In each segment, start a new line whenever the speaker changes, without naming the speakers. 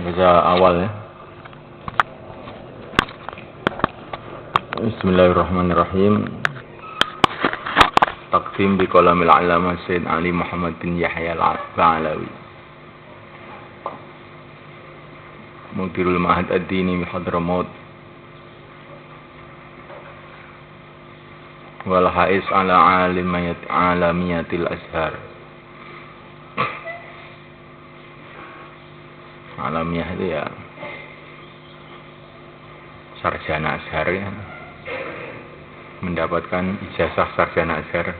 Baca awal ya. Bismillahirrahmanirrahim. Taqdim bi qalamil alama Sayyid Ali Muhammad bin Yahya al-Ba'alawi. Mudirul Ma'had ad-Dini bi Hadramaut. Wal hais ala alamiyatil azhar. Alamiah itu ya sarjana azhar ya, mendapatkan ijazah sarjana azhar.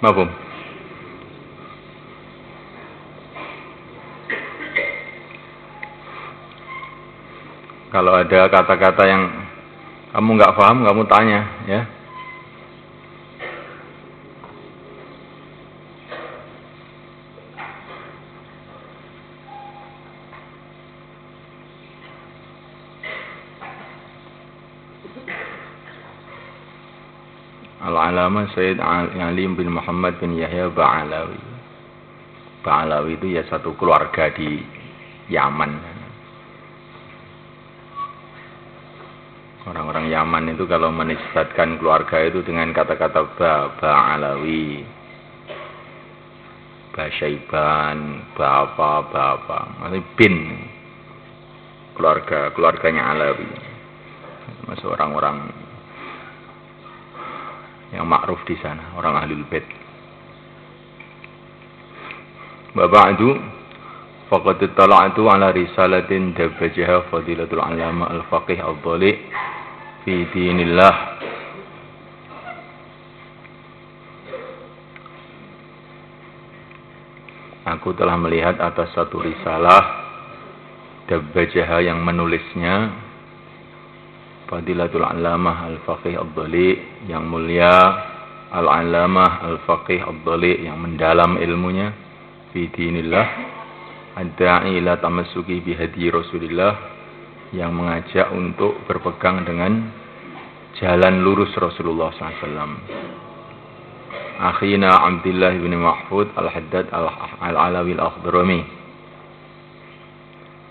Mafhum? Kalau ada kata-kata yang kamu nggak paham, kamu tanya, ya. Al-Alama Sayyid Ali bin Muhammad bin Yahya Ba'alawi. Ba'alawi itu ya satu keluarga di Yaman. Orang-orang Yaman itu kalau menisbatkan keluarga itu dengan kata-kata Ba'alawi, Basyaiban, Bapak, maksudnya bin, keluarganya Alawi. Masuk orang-orang yang ma'ruf di sana, orang Ahlul Bait. Ba'du faqad tala'tu ala risalatin dabbajaha fadilatul alama al-faqih al-dhali fi dinillah. Aku telah melihat atas satu risalah dabbajaha yang menulisnya Fadilatul Alamah Al-Faqih Al-Dhali, yang mulia Al-Alamah Al-Faqih Al-Dhali, yang mendalam ilmunya fi dinillah, ad-da'i ila tamassuki bihadi Rasulillah, yang mengajak untuk berpegang dengan jalan lurus Rasulullah SAW. Akhina Abdullah bin Mahfud Al-Haddad Al-Alawi Al-Akhdrami,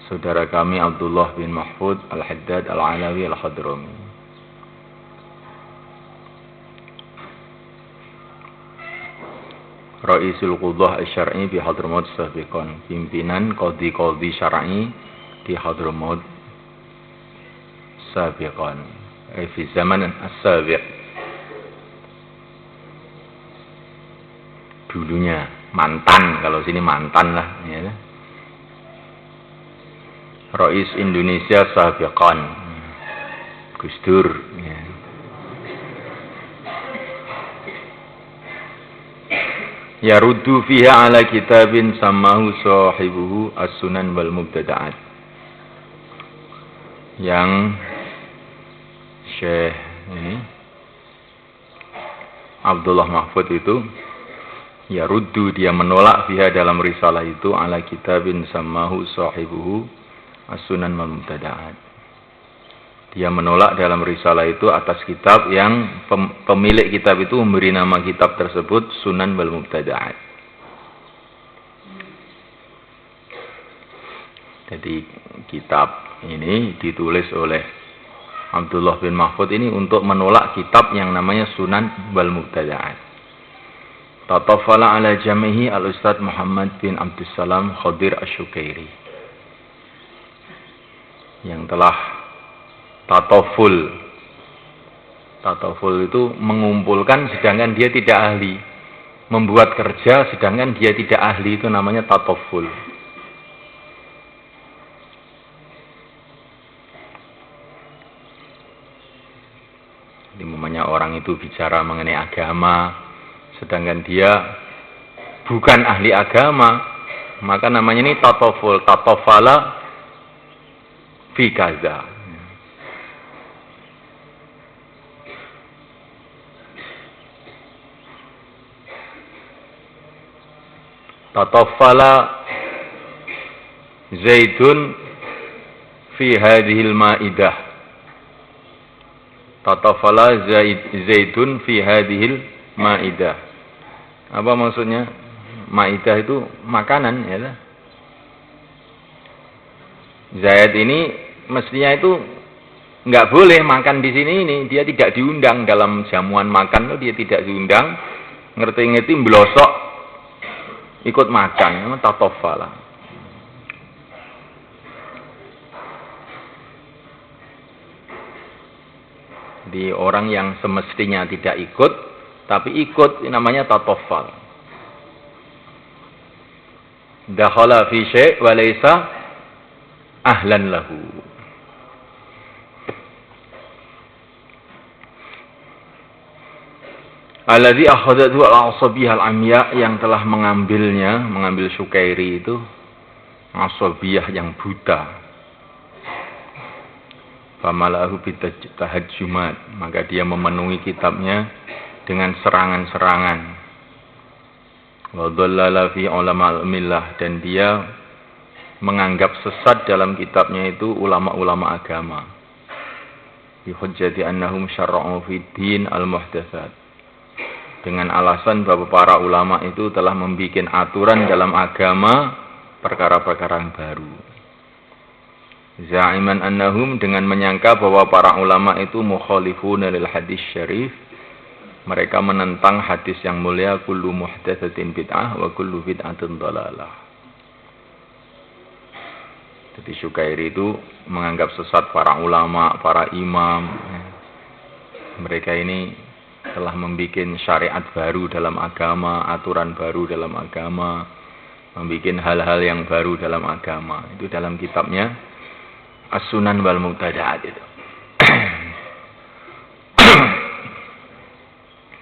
saudara kami Abdullah bin Mahfud Al-Haddad Al-Alawi Al-Hadrami. Raisul Qudah Asy-Syar'i di Hadramaut Sabiqan, pimpinan qadhi-qadhi syar'i di Hadramaut Sabiqan, fi zaman as-sabiq. Dulunya mantan, kalau sini mantan lah ya. Rais Indonesia Sabiqan, Gus Dur ya. Yaruddu fiha ala kitabin samahu sahibuhu as-sunan wal mubtada'at, yang Syekh ini Abdullah Mahfud itu yaruddu, dia menolak fiha dalam risalah itu ala kitabin samahu sahibuhu as-sunan wal mubtada'at. Dia menolak dalam risalah itu atas kitab yang pemilik kitab itu memberi nama kitab tersebut Sunan wal Mubtada'at. Jadi kitab ini ditulis oleh Abdullah bin Mahfud ini untuk menolak kitab yang namanya Sunan wal Mubtada'at. Tatafala ala jamihi al-Ustadz Muhammad bin Abdussalam Khadir Asy-Syukairi, yang telah tatoful itu mengumpulkan sedangkan dia tidak ahli, membuat kerja sedangkan dia tidak ahli, itu namanya tatoful. Jadi namanya orang itu bicara mengenai agama sedangkan dia bukan ahli agama, maka namanya ini tatoful, tatofala fi kaza. Tatafala Zaidun fi hadhil ma'idah. tatafala zaidun fi hadhil maidah. Apa maksudnya? Maidah itu makanan, ya. Zaid ini mestinya itu nggak boleh makan di sini ini. Dia tidak diundang dalam jamuan makan, dia tidak diundang. Ngerti-ngerti blosok ikut makan, namanya tatafala. Di orang yang semestinya tidak ikut, tapi ikut, namanya tatafal. Dakhala fi syai' wa laysa ahlan lahu. Alladzi akhadhathu al-'asabiyah al-'amya, yang telah mengambil Syukairi itu asabiyah yang buta. Famalahu bitahajjumat, maka dia memenuhi kitabnya dengan serangan-serangan. Wa dhallala fi ulama al-millah, dan dia menganggap sesat dalam kitabnya itu ulama-ulama agama. Bi hujjati annahum syarra'u fi din al-muhdatsat, dengan alasan bahwa para ulama itu telah membuat aturan dalam agama perkara-perkara yang baru. Za'iman annahum, dengan menyangka bahwa para ulama itu mukhalifuna lil hadis syarif, mereka menentang hadis yang mulia, kullu muhdatsatin bid'ah wa kullu bid'atin dhalalah. Jadi Syukairi itu menganggap sesat para ulama, para imam. Mereka ini telah membuat syariat baru dalam agama, aturan baru dalam agama, membuat hal-hal yang baru dalam agama. Itu dalam kitabnya As-Sunan wal Muqtada'at itu.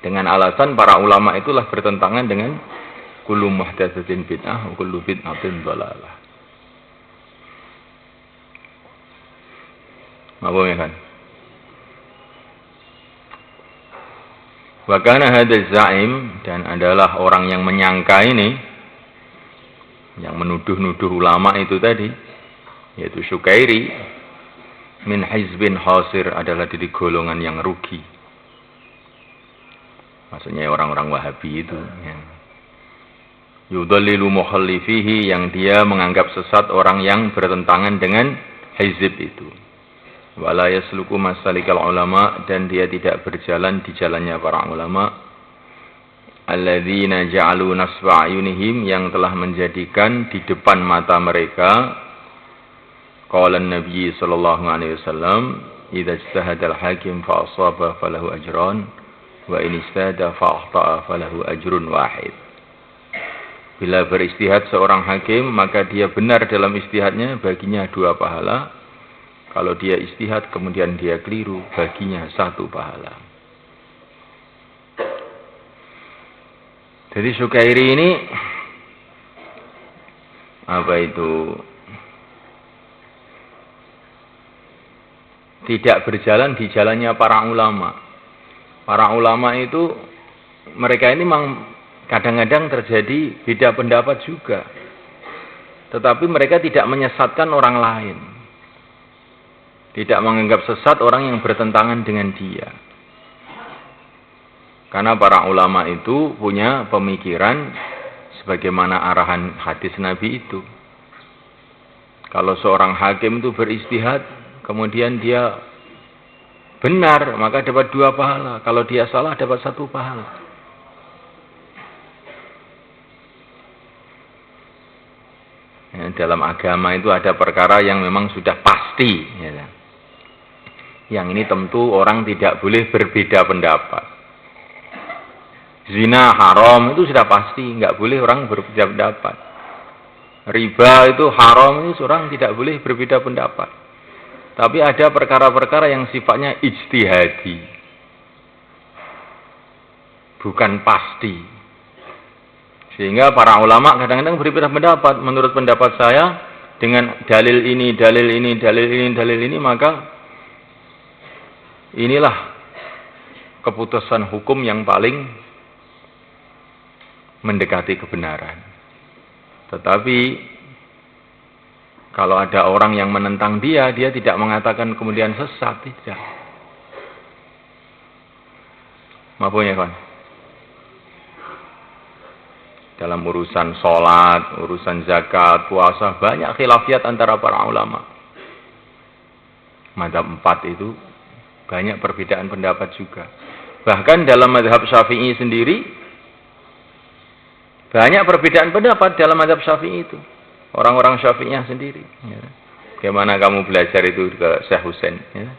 Dengan alasan para ulama itulah bertentangan dengan kullu muhdatsatin bid'ah wa kullu bid'atin dhalalah. Apa ya kan? Wa kana hadzal za'im, dan adalah orang yang menyangka ini, yang menuduh-nuduh ulama itu tadi, yaitu Syukairi, min hizbin khasir, adalah dari golongan yang rugi. Maksudnya orang-orang Wahabi itu, ya. Yudallilu mukhallifihi, yang dia menganggap sesat orang yang bertentangan dengan hizib itu. Wala yasluku masalikal ulama, dan dia tidak berjalan di jalannya para ulama. Alladzina ja'alu nasba ayunihim, yang telah menjadikan di depan mata mereka. Qala Nabi sallallahu alaihi wasallam, idza ijtahada al-hakim fa asaba falahu ajran, wa in ijtahada fa akhta'a falahu ajrun wahid. Bila beristihad seorang hakim, maka dia benar dalam istihadnya, baginya 2 pahala. Kalau dia istihad kemudian dia keliru, baginya 1 pahala. Jadi Syukairi ini apa itu? Tidak berjalan di jalannya para ulama. Para ulama itu, mereka ini memang kadang-kadang terjadi beda pendapat juga. Tetapi mereka tidak menyesatkan orang lain. Tidak menganggap sesat orang yang bertentangan dengan dia. Karena para ulama itu punya pemikiran sebagaimana arahan hadis Nabi itu. Kalau seorang hakim itu beristihad, kemudian dia benar, maka dapat 2 pahala. Kalau dia salah, dapat 1 pahala. Ya, dalam agama itu ada perkara yang memang sudah pasti. Ya. Yang ini tentu orang tidak boleh berbeda pendapat. Zina haram itu sudah pasti, nggak boleh orang berbeda pendapat. Riba itu haram, itu orang tidak boleh berbeda pendapat. Tapi ada perkara-perkara yang sifatnya ijtihadi, bukan pasti. Sehingga para ulama kadang-kadang berbeda pendapat. Menurut pendapat saya, dengan dalil ini, dalil ini, dalil ini, dalil ini, maka inilah keputusan hukum yang paling mendekati kebenaran. Tetapi kalau ada orang yang menentang dia, dia tidak mengatakan kemudian sesat, tidak. Mafhum ya, kawan? Dalam urusan sholat, urusan zakat, puasa, banyak khilafiyat antara para ulama. Mazhab 4 itu banyak perbedaan pendapat juga. Bahkan dalam mazhab Syafi'i sendiri, banyak perbedaan pendapat dalam mazhab Syafi'i itu. Orang-orang Syafi'iyah sendiri. Ya. Bagaimana kamu belajar itu ke Syekh Husain. Ya.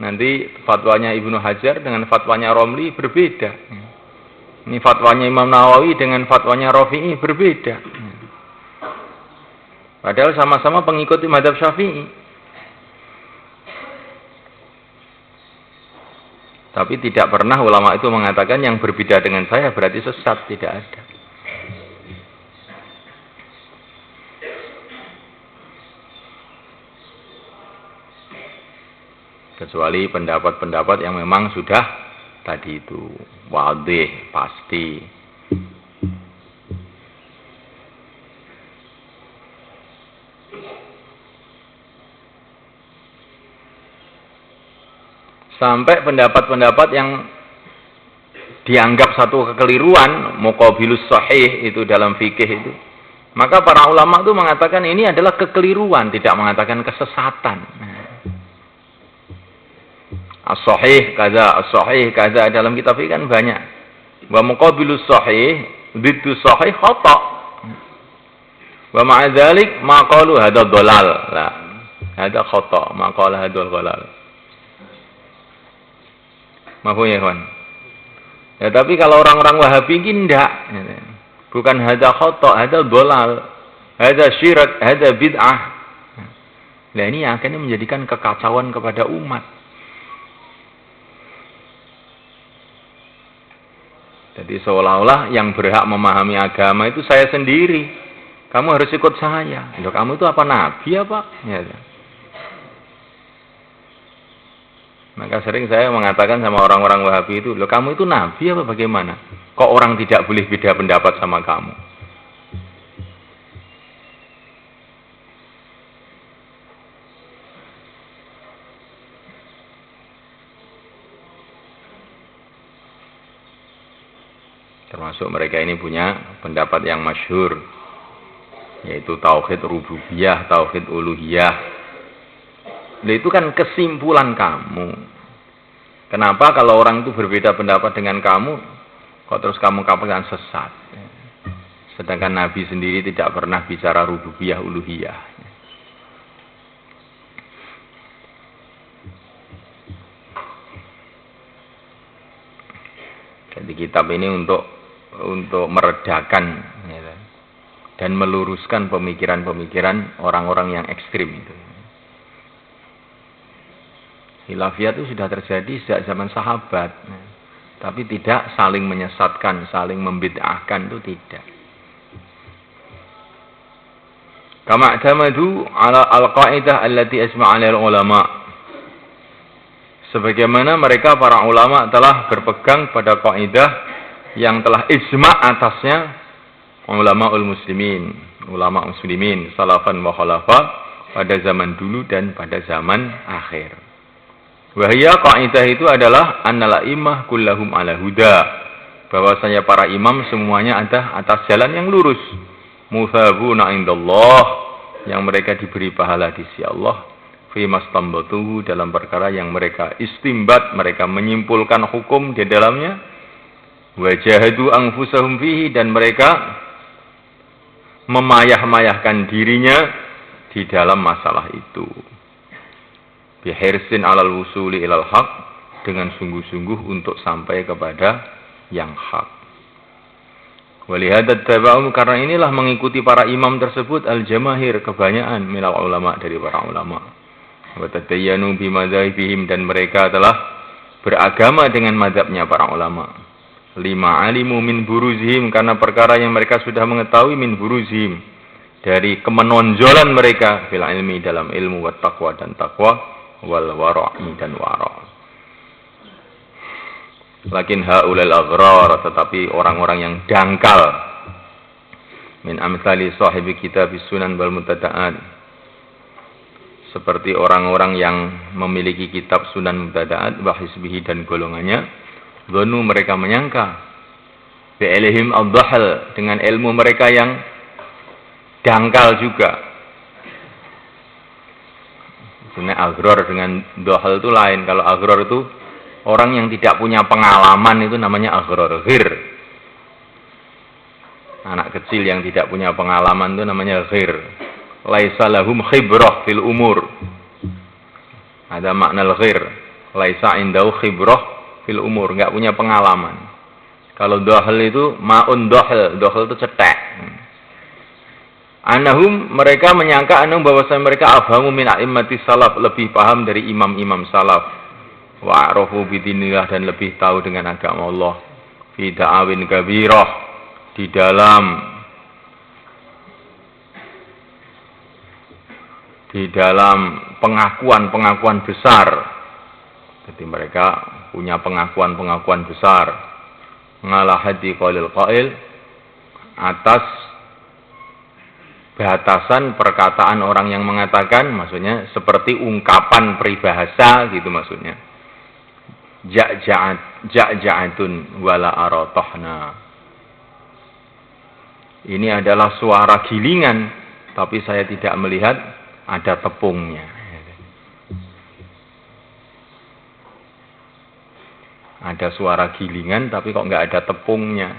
Nanti fatwanya Ibnu Hajar dengan fatwanya Romli berbeda. Ya. Ini fatwanya Imam Nawawi dengan fatwanya Rafi'i berbeda. Ya. Padahal sama-sama pengikuti mazhab Syafi'i. Tapi tidak pernah ulama itu mengatakan yang berbeda dengan saya berarti sesat, tidak ada. Kecuali pendapat-pendapat yang memang sudah tadi itu wadih, pasti. Sampai pendapat-pendapat yang dianggap satu kekeliruan, muqabilus sahih itu dalam fikih itu. Maka para ulama itu mengatakan ini adalah kekeliruan, tidak mengatakan kesesatan. As-sahih kaza, as-sahih kaza dalam kitab fikih kan banyak. Wa muqabilus sahih, diddu sahih khata. Wa ma'a dzalik ma qalu hadza dhalal. La, hadza khata, ma qala hadza dhalal. Mafhum ya, kawan? Ya, tapi kalau orang-orang Wahabi ini enggak. Bukan hadza khata, hadza dhalal, hadza syirak, hadza bid'ah. Nah, ini yang akhirnya menjadikan kekacauan kepada umat. Jadi seolah-olah yang berhak memahami agama itu saya sendiri. Kamu harus ikut saya. Loh, kamu itu apa nabi apa? Ya. Maka sering saya mengatakan sama orang-orang Wahabi itu, loh kamu itu nabi apa bagaimana? Kok orang tidak boleh beda pendapat sama kamu? Termasuk mereka ini punya pendapat yang masyhur, yaitu tauhid rububiyah, tauhid uluhiyah. Nah, itu kan kesimpulan kamu. Kenapa kalau orang itu berbeda pendapat dengan kamu, kok terus kamu katakan sesat? Sedangkan Nabi sendiri tidak pernah bicara rububiyah, uluhiyah. Jadi kitab ini untuk meredakan ya, dan meluruskan pemikiran-pemikiran orang-orang yang ekstrim itu. Khilafiyah itu sudah terjadi sejak zaman sahabat, tapi tidak saling menyesatkan, saling membid'ahkan, itu tidak. Kama i'tamadu ala al-qaidah allati asma'a 'alal ulama. Sebagaimana mereka para ulama telah berpegang pada kaidah yang telah ijma' atasnya ulamaul muslimin, ulama muslimin salafan wa khalafa pada zaman dulu dan pada zaman akhir. Wahia kaidah itu adalah annal a'immah kullahum ala huda, bahwasanya para imam semuanya ada atas jalan yang lurus, muthabuna indallah, yang mereka diberi pahala di sisi Allah, fi mastambatuhu, dalam perkara yang mereka istimbat, mereka menyimpulkan hukum di dalamnya, wajahadu anfusahum fihi, dan mereka memayah-mayahkan dirinya di dalam masalah itu. Bihirsin alal wusuli ilal haq, dengan sungguh-sungguh untuk sampai kepada yang hak. Walihadat taba'um, karena inilah mengikuti para imam tersebut al-jamahir, kebanyakan minal ulama, dari para ulama. Wa tadayyanu bimadzhabihim, dan mereka telah beragama dengan mazhabnya para ulama. Lima alimu min buruzihim, karena perkara yang mereka sudah mengetahui min buruzihim, dari kemenonjolan mereka fil ilmi, dalam ilmu, wa taqwa, dan taqwa, wal wara'i, dan wara'. Lakin haulal aghrar, tetapi orang-orang yang dangkal, min amsali sahibi kitab sunan wal mubtada'at, seperti orang-orang yang memiliki kitab sunan mubtada'at wa hizbihi, dan golongannya, Dhanu mereka menyangka. Bi'ilhim ad-dahl dengan ilmu mereka yang dangkal juga. Sebenarnya aghror dengan dhahl itu lain. Kalau aghror itu orang yang tidak punya pengalaman itu namanya aghror. Ghir. Anak kecil yang tidak punya pengalaman itu namanya ghir. Laisa lahum khibrah fil umur. Ada makna ghir. Laisa indau khibrah fil umur, enggak punya pengalaman. Kalau dhahl itu ma'un dhahl, dhahl itu cetek. Anahum mereka menyangka bahwasanya mereka afhamu min a'immati salaf, lebih paham dari imam-imam salaf. Wa arafu bidinillah dan lebih tahu dengan agama Allah. Fi da'awin kabirah, di dalam pengakuan-pengakuan besar. Jadi mereka punya pengakuan-pengakuan besar. Ngalah hadi qaulil qail, atas batasan perkataan orang yang mengatakan, maksudnya seperti ungkapan peribahasa gitu maksudnya. Ja'ja'atun wala aratahna. Ini adalah suara gilingan, tapi saya tidak melihat ada tepungnya. Ada suara gilingan tapi kok nggak ada tepungnya.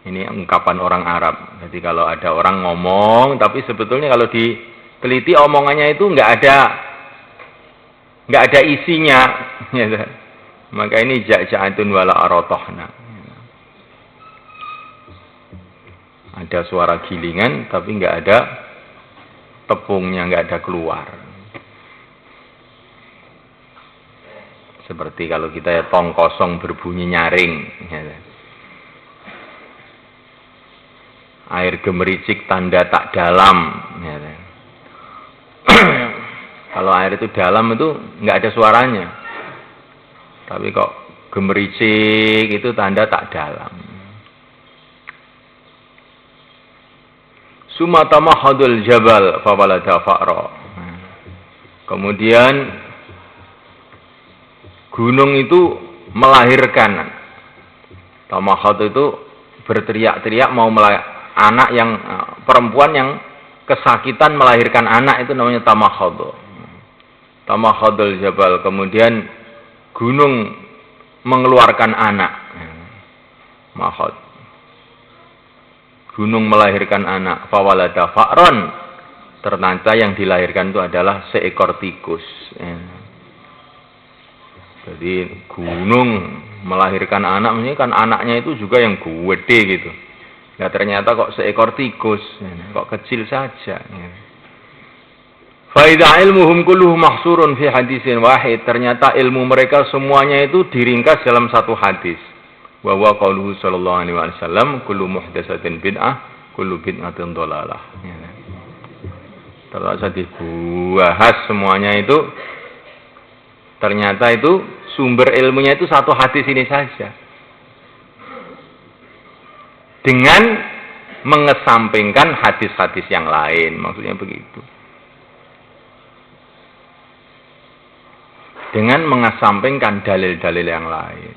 Ini ungkapan orang Arab. Jadi kalau ada orang ngomong tapi sebetulnya kalau diteliti omongannya itu nggak ada isinya. Maka ini ja'ja'atun wala aratahna. Ada suara gilingan tapi nggak ada tepungnya, nggak ada keluar. Seperti kalau kita ya tong kosong berbunyi nyaring. Air gemericik tanda tak dalam. Kalau air itu dalam itu nggak ada suaranya. Tapi kok gemericik itu tanda tak dalam. Sumatamahadul jabal fawalada fa'ra. Kemudian gunung itu melahirkan. Tamahad itu berteriak-teriak mau anak yang perempuan yang kesakitan melahirkan anak itu namanya tamahad. Tamahadul jabal. Kemudian gunung mengeluarkan anak. Mahad. Gunung melahirkan anak. Fawalada fa'ron. Ternyata yang dilahirkan itu adalah seekor tikus. Jadi gunung melahirkan anak, ini kan anaknya itu juga yang gede gitu. Nah ternyata kok seekor tikus, kok kecil saja. Faidah ilmuhum kulluhu mahsurun fi hadisin wahid. Ternyata ilmu mereka semuanya itu diringkas dalam satu hadis. Wa huwa qauluhu sallallahu alaihi wasallam, kullu muhdatsatin bid'ah, kullu bid'atin dhalalah. Terus dibahas semuanya itu. Ternyata itu sumber ilmunya itu satu hadis ini saja. Dengan mengesampingkan hadis-hadis yang lain. Maksudnya begitu. Dengan mengesampingkan dalil-dalil yang lain.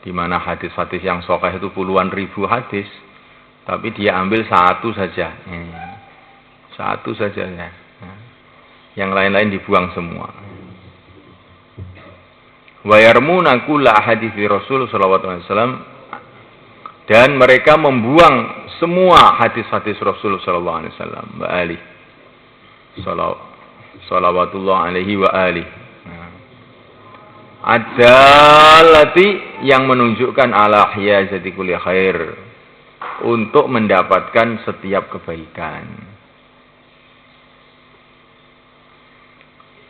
Di mana hadis-hadis yang sahih itu puluhan ribu hadis. Tapi dia ambil satu saja. Satu saja ya. Yang lain-lain dibuang semua. Wa yarmuna kulla hadits Rasul sallallahu alaihi wasallam, dan mereka membuang semua hadis-hadis Rasul sallallahu alaihi wasallam wa ali. Salawatullah alaihi wa ali. Adalati yang menunjukkan ala hiyazati kulli khair, untuk mendapatkan setiap kebaikan.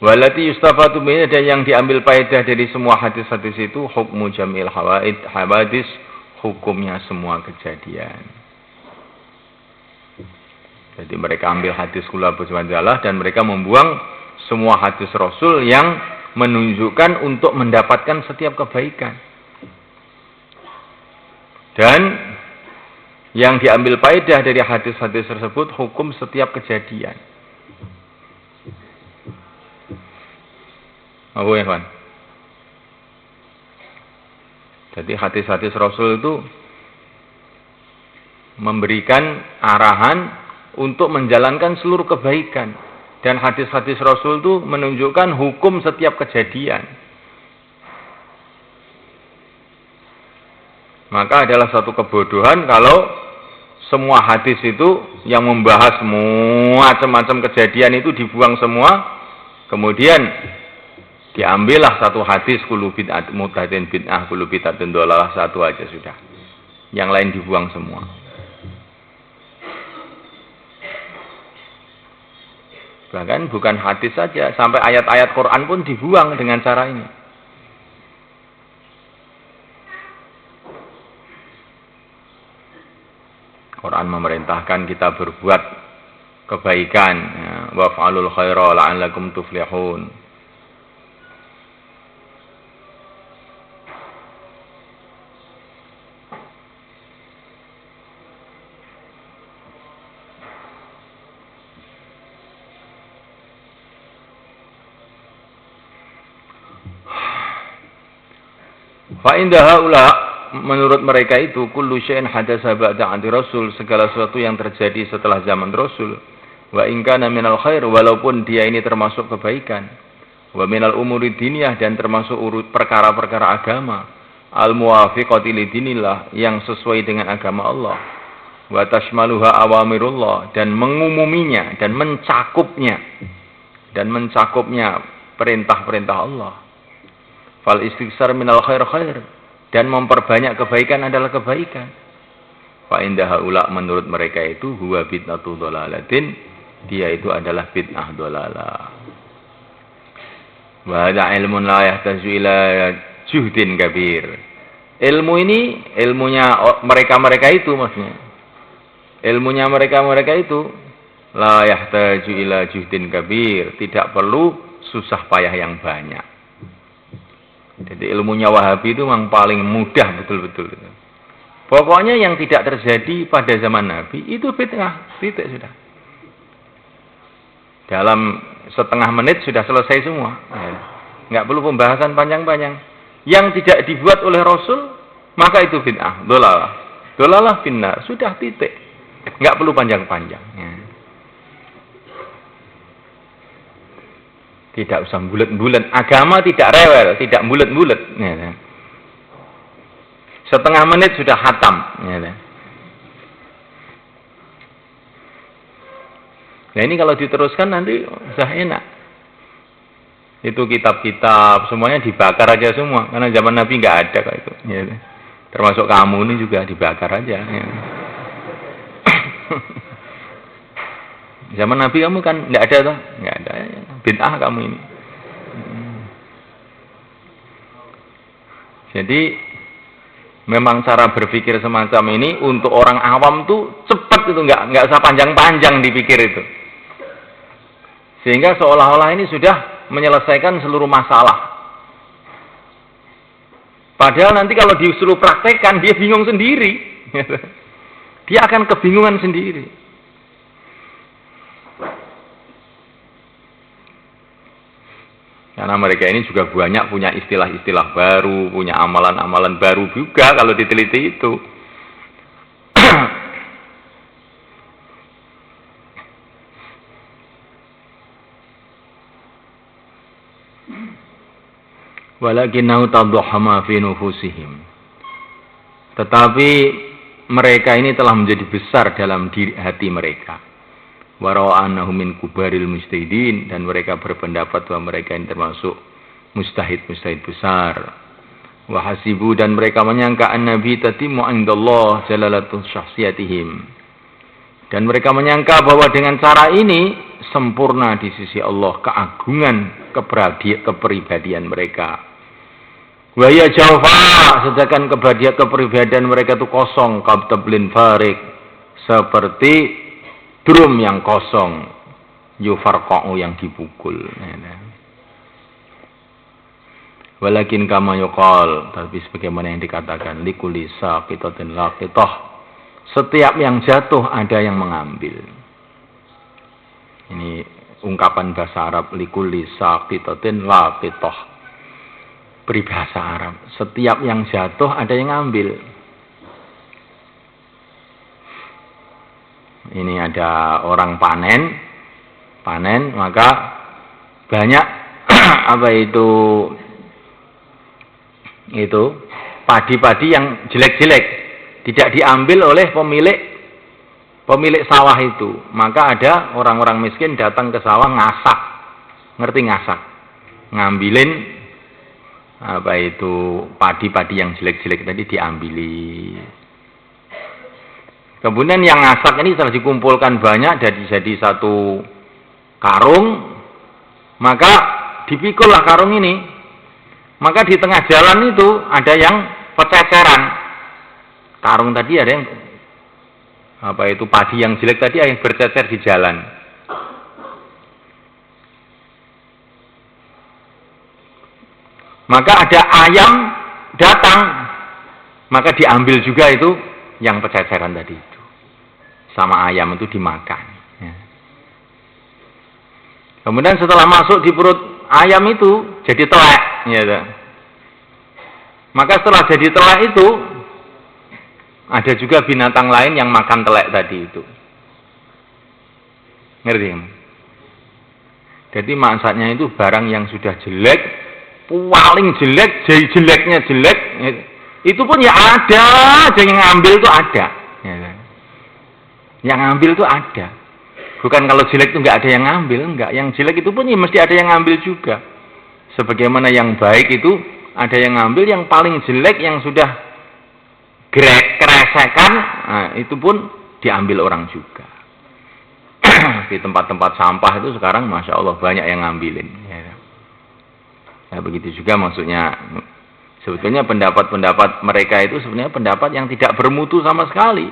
Walati yustafatu minhu, dan yang diambil faedah dari semua hadis-hadis itu hukmu jamil hawadis, hukumnya semua kejadian. Jadi mereka ambil hadis kula berjalah dan mereka membuang semua hadis Rasul yang menunjukkan untuk mendapatkan setiap kebaikan. Dan yang diambil faedah dari hadis-hadis tersebut hukum setiap kejadian. Apa ya, Pak? Jadi hadis-hadis Rasul itu memberikan arahan untuk menjalankan seluruh kebaikan. Dan hadis-hadis Rasul itu menunjukkan hukum setiap kejadian. Maka adalah satu kebodohan kalau semua hadis itu yang membahas semua macam-macam kejadian itu dibuang semua. Kemudian diambillah satu hadis kullu bid'at mutadin bid'ah kullu bid'atin dhalalah, satu aja sudah. Yang lain dibuang semua. Bahkan bukan hadis saja, sampai ayat-ayat Quran pun dibuang dengan cara ini. Quran memerintahkan kita berbuat kebaikan, ya, waf'alul khaira la'allakum tuflihun. Fa inda haula, menurut mereka itu kullu syai'in hadatsa ba'da 'andi Rasul, segala sesuatu yang terjadi setelah zaman Rasul, wa in kana minal khair, walaupun dia ini termasuk kebaikan, wa minal umuri diniyah, dan termasuk perkara-perkara agama, al muwafiqati lidinillah, yang sesuai dengan agama Allah, wa tashmaluha awamirullah, dan mengumuminya dan mencakupnya perintah-perintah Allah. Fal istighsar minal khair, dan memperbanyak kebaikan adalah kebaikan. Fa inda haula, menurut mereka itu huwa bid'atu dhalalatin, dia itu adalah bid'ah dhalalah. Wa hadza ilmun la yahtaju ila juhdin kabir. Ilmu ini ilmunya mereka itu maksudnya. Ilmunya mereka itu la yahtaju ila juhdin kabir, tidak perlu susah payah yang banyak. Jadi ilmunya Wahabi itu memang paling mudah betul-betul. Pokoknya yang tidak terjadi pada zaman Nabi itu bid'ah, titik sudah. Dalam setengah menit sudah selesai semua. Nggak perlu pembahasan panjang-panjang. Yang tidak dibuat oleh Rasul, maka itu bid'ah, dhalalah. Dhalalah finnar, sudah titik. Nggak perlu panjang-panjang. Tidak usah bulet-bulet. Agama tidak rewel, tidak bulet-bulet. Ya. Setengah menit sudah khatam. Ya. Nah ini kalau diteruskan nanti sudah enak. Itu kitab-kitab semuanya dibakar aja semua. Karena zaman Nabi nggak ada kayak itu. Ya. Termasuk kamu ini juga dibakar aja. Ya. Zaman Nabi kamu kan nggak ada toh, nggak ada, bid'ah kamu ini. Jadi memang cara berpikir semacam ini untuk orang awam tuh cepat itu, nggak usah panjang-panjang dipikir itu. Sehingga seolah-olah ini sudah menyelesaikan seluruh masalah. Padahal nanti kalau disuruh praktekkan dia bingung sendiri, dia akan kebingungan sendiri. Karena mereka ini juga banyak punya istilah-istilah baru, punya amalan-amalan baru juga kalau diteliti itu. Walakinnahu tadahhama fi nufusihim. Tetapi mereka ini telah menjadi besar dalam hati mereka. Warawa'annahum min kubaril mujtahidin, dan mereka berpendapat bahwa mereka ini termasuk mujtahid besar. Wa hasibu, dan mereka menyangka an-nabi tatimu indallah jalalatu syakhsiyatihim, dan mereka menyangka bahwa dengan cara ini sempurna di sisi Allah keagungan kepribadian mereka. Wa ya jawfa, sedangkan kepribadian mereka itu kosong, kabtablin farik, seperti drum yang kosong, yufarqa'u, yang dipukul. Walakin kama yuqal, tapi sebagaimana yang dikatakan, likulli saqitatin laqitah, setiap yang jatuh ada yang mengambil. Ini ungkapan bahasa Arab likulli saqitatin laqitah. Peribahasa Arab. Setiap yang jatuh ada yang ngambil. Ini ada orang panen maka banyak apa itu padi-padi yang jelek-jelek tidak diambil oleh pemilik sawah itu. Maka ada orang-orang miskin datang ke sawah ngasak. Ngerti ngasak? Ngambilin apa itu padi-padi yang jelek-jelek tadi diambili. Kemudian yang ngasak ini setelah dikumpulkan banyak jadi satu karung, maka dipikullah karung ini. Maka di tengah jalan itu ada yang pececeran. Karung tadi ada yang apa itu padi yang jelek tadi yang bercecer di jalan. Maka ada ayam datang, maka diambil juga itu yang pececeran tadi itu. Sama ayam itu dimakan. Ya. Kemudian setelah masuk di perut ayam itu jadi telek. Ya. Maka setelah jadi telek itu ada juga binatang lain yang makan telek tadi itu. Ngerti? Jadi maksudnya itu barang yang sudah jelek, paling jelek, jeleknya jelek, itu pun ya ada, yang ngambil itu ada. Yang ngambil itu ada. Bukan kalau jelek itu nggak ada yang ngambil, enggak. Yang jelek itu pun ya mesti ada yang ngambil juga. Sebagaimana yang baik itu ada yang ngambil, yang paling jelek yang sudah keresekan, nah, itu pun diambil orang juga. Di tempat-tempat sampah itu sekarang Masya Allah banyak yang ngambilin. Ya, begitu juga maksudnya. Sebetulnya pendapat-pendapat mereka itu sebenarnya pendapat yang tidak bermutu sama sekali.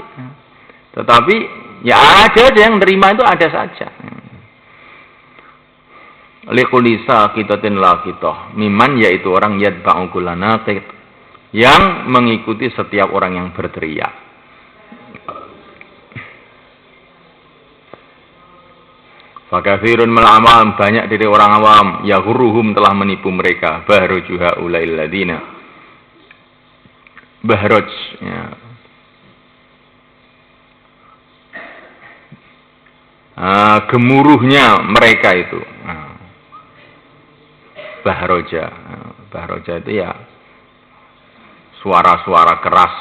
Tetapi ya ada yang terima itu ada saja. Likulisa kitatin laqitah. Miman yaitu orang yadba'u kulla naqit, yang mengikuti setiap orang yang berteriak. Fakafirun mal-amal, banyak dari orang awam, yahuruhum telah menipu mereka, bahrujuha ulail ladina. Bahruj, ya. Gemuruhnya mereka itu. Bahroja. Bahroja itu ya suara-suara keras.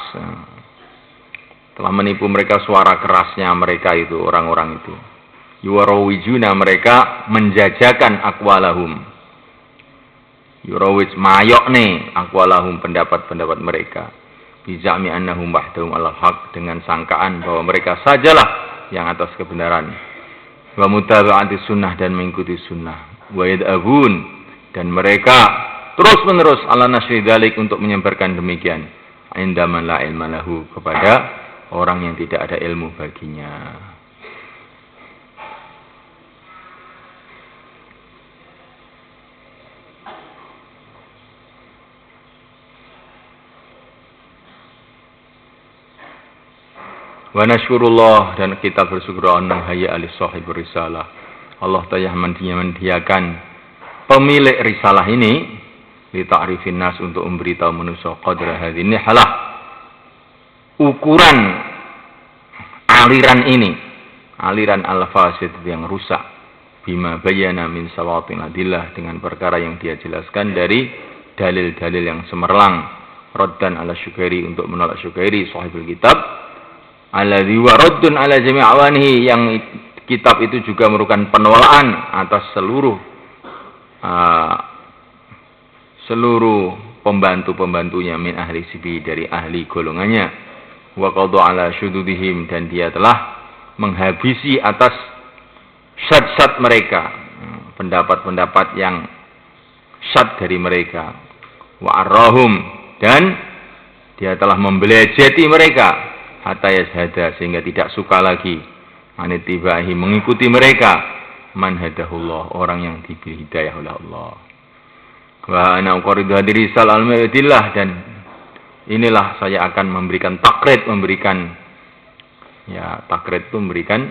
Telah menipu mereka suara kerasnya mereka itu, orang-orang itu. Yuwarowijuna, mereka menjajakan akwalahum. Yurawij mayok nih akwalahum, pendapat-pendapat mereka. Bizami annahum bahdahum alal haq, dengan sangkaan bahwa mereka sajalah yang atas kebenaran. Wa mutaba'ati sunnah, dan mengikuti sunnah. Wa yad'abun, dan mereka terus-menerus ala nasri dzalik, untuk menyebarkan demikian. Indaman la ilma lahu, kepada orang yang tidak ada ilmu baginya. Wa nashkurullah, dan kita bersyukur anna hayya alis sahibur risalah. Allah Ta'ala mendiakan pemilik risalah ini li ta'rifin nas, untuk memberitahu manusia qadra hadhihi halah, ukuran aliran ini, aliran al-fasid yang rusak, bima bayyana min sawatin adillah, dengan perkara yang dia jelaskan dari dalil-dalil yang cemerlang. Raddan ala Syukairi, untuk menolak Syukairi sahibul kitab, alladzi waraddun ala jami' awanihi, yang kitab itu juga merupakan penolakan atas seluruh pembantu-pembantunya, min ahli sibi, dari ahli golongannya. Wa qadha ala syududihim, dan dia telah menghabisi atas syad-syad mereka, pendapat-pendapat yang syad dari mereka. Wa arrahum, dan dia telah membelejeti mereka, hatta yashhada, sehingga tidak suka lagi, anitibahi, mengikuti mereka, man hadahullah, orang yang diberi hidayah oleh Allah. Wa ana uqridu hadiri sal al-maidillah, dan inilah saya akan memberikan takrid, memberikan ya takrid itu memberikan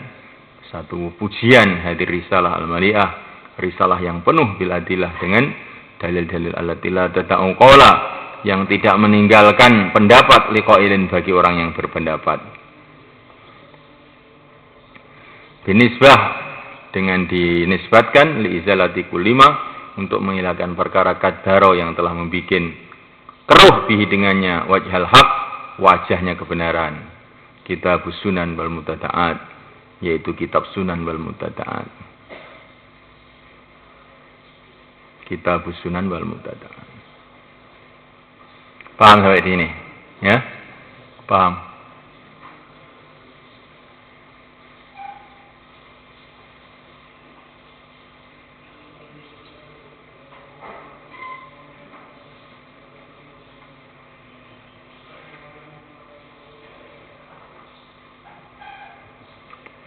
satu pujian hadir risalah al-mali'ah, risalah yang penuh bil adillah dengan dalil-dalil allati la tada'u qawla, yang tidak meninggalkan pendapat liqailin bagi orang yang berpendapat. Binisbah, dengan dinisbatkan li izalati kulima, untuk menghilangkan perkara kadaro yang telah membuat keruh bihi dengannya wajhal haq, wajahnya kebenaran. Kitab Sunan wal Mubtada'at, yaitu kitab Sunan wal Mubtada'at. Kitab Sunan wal Mubtada'at. Paham sampai sini? Ya? Paham?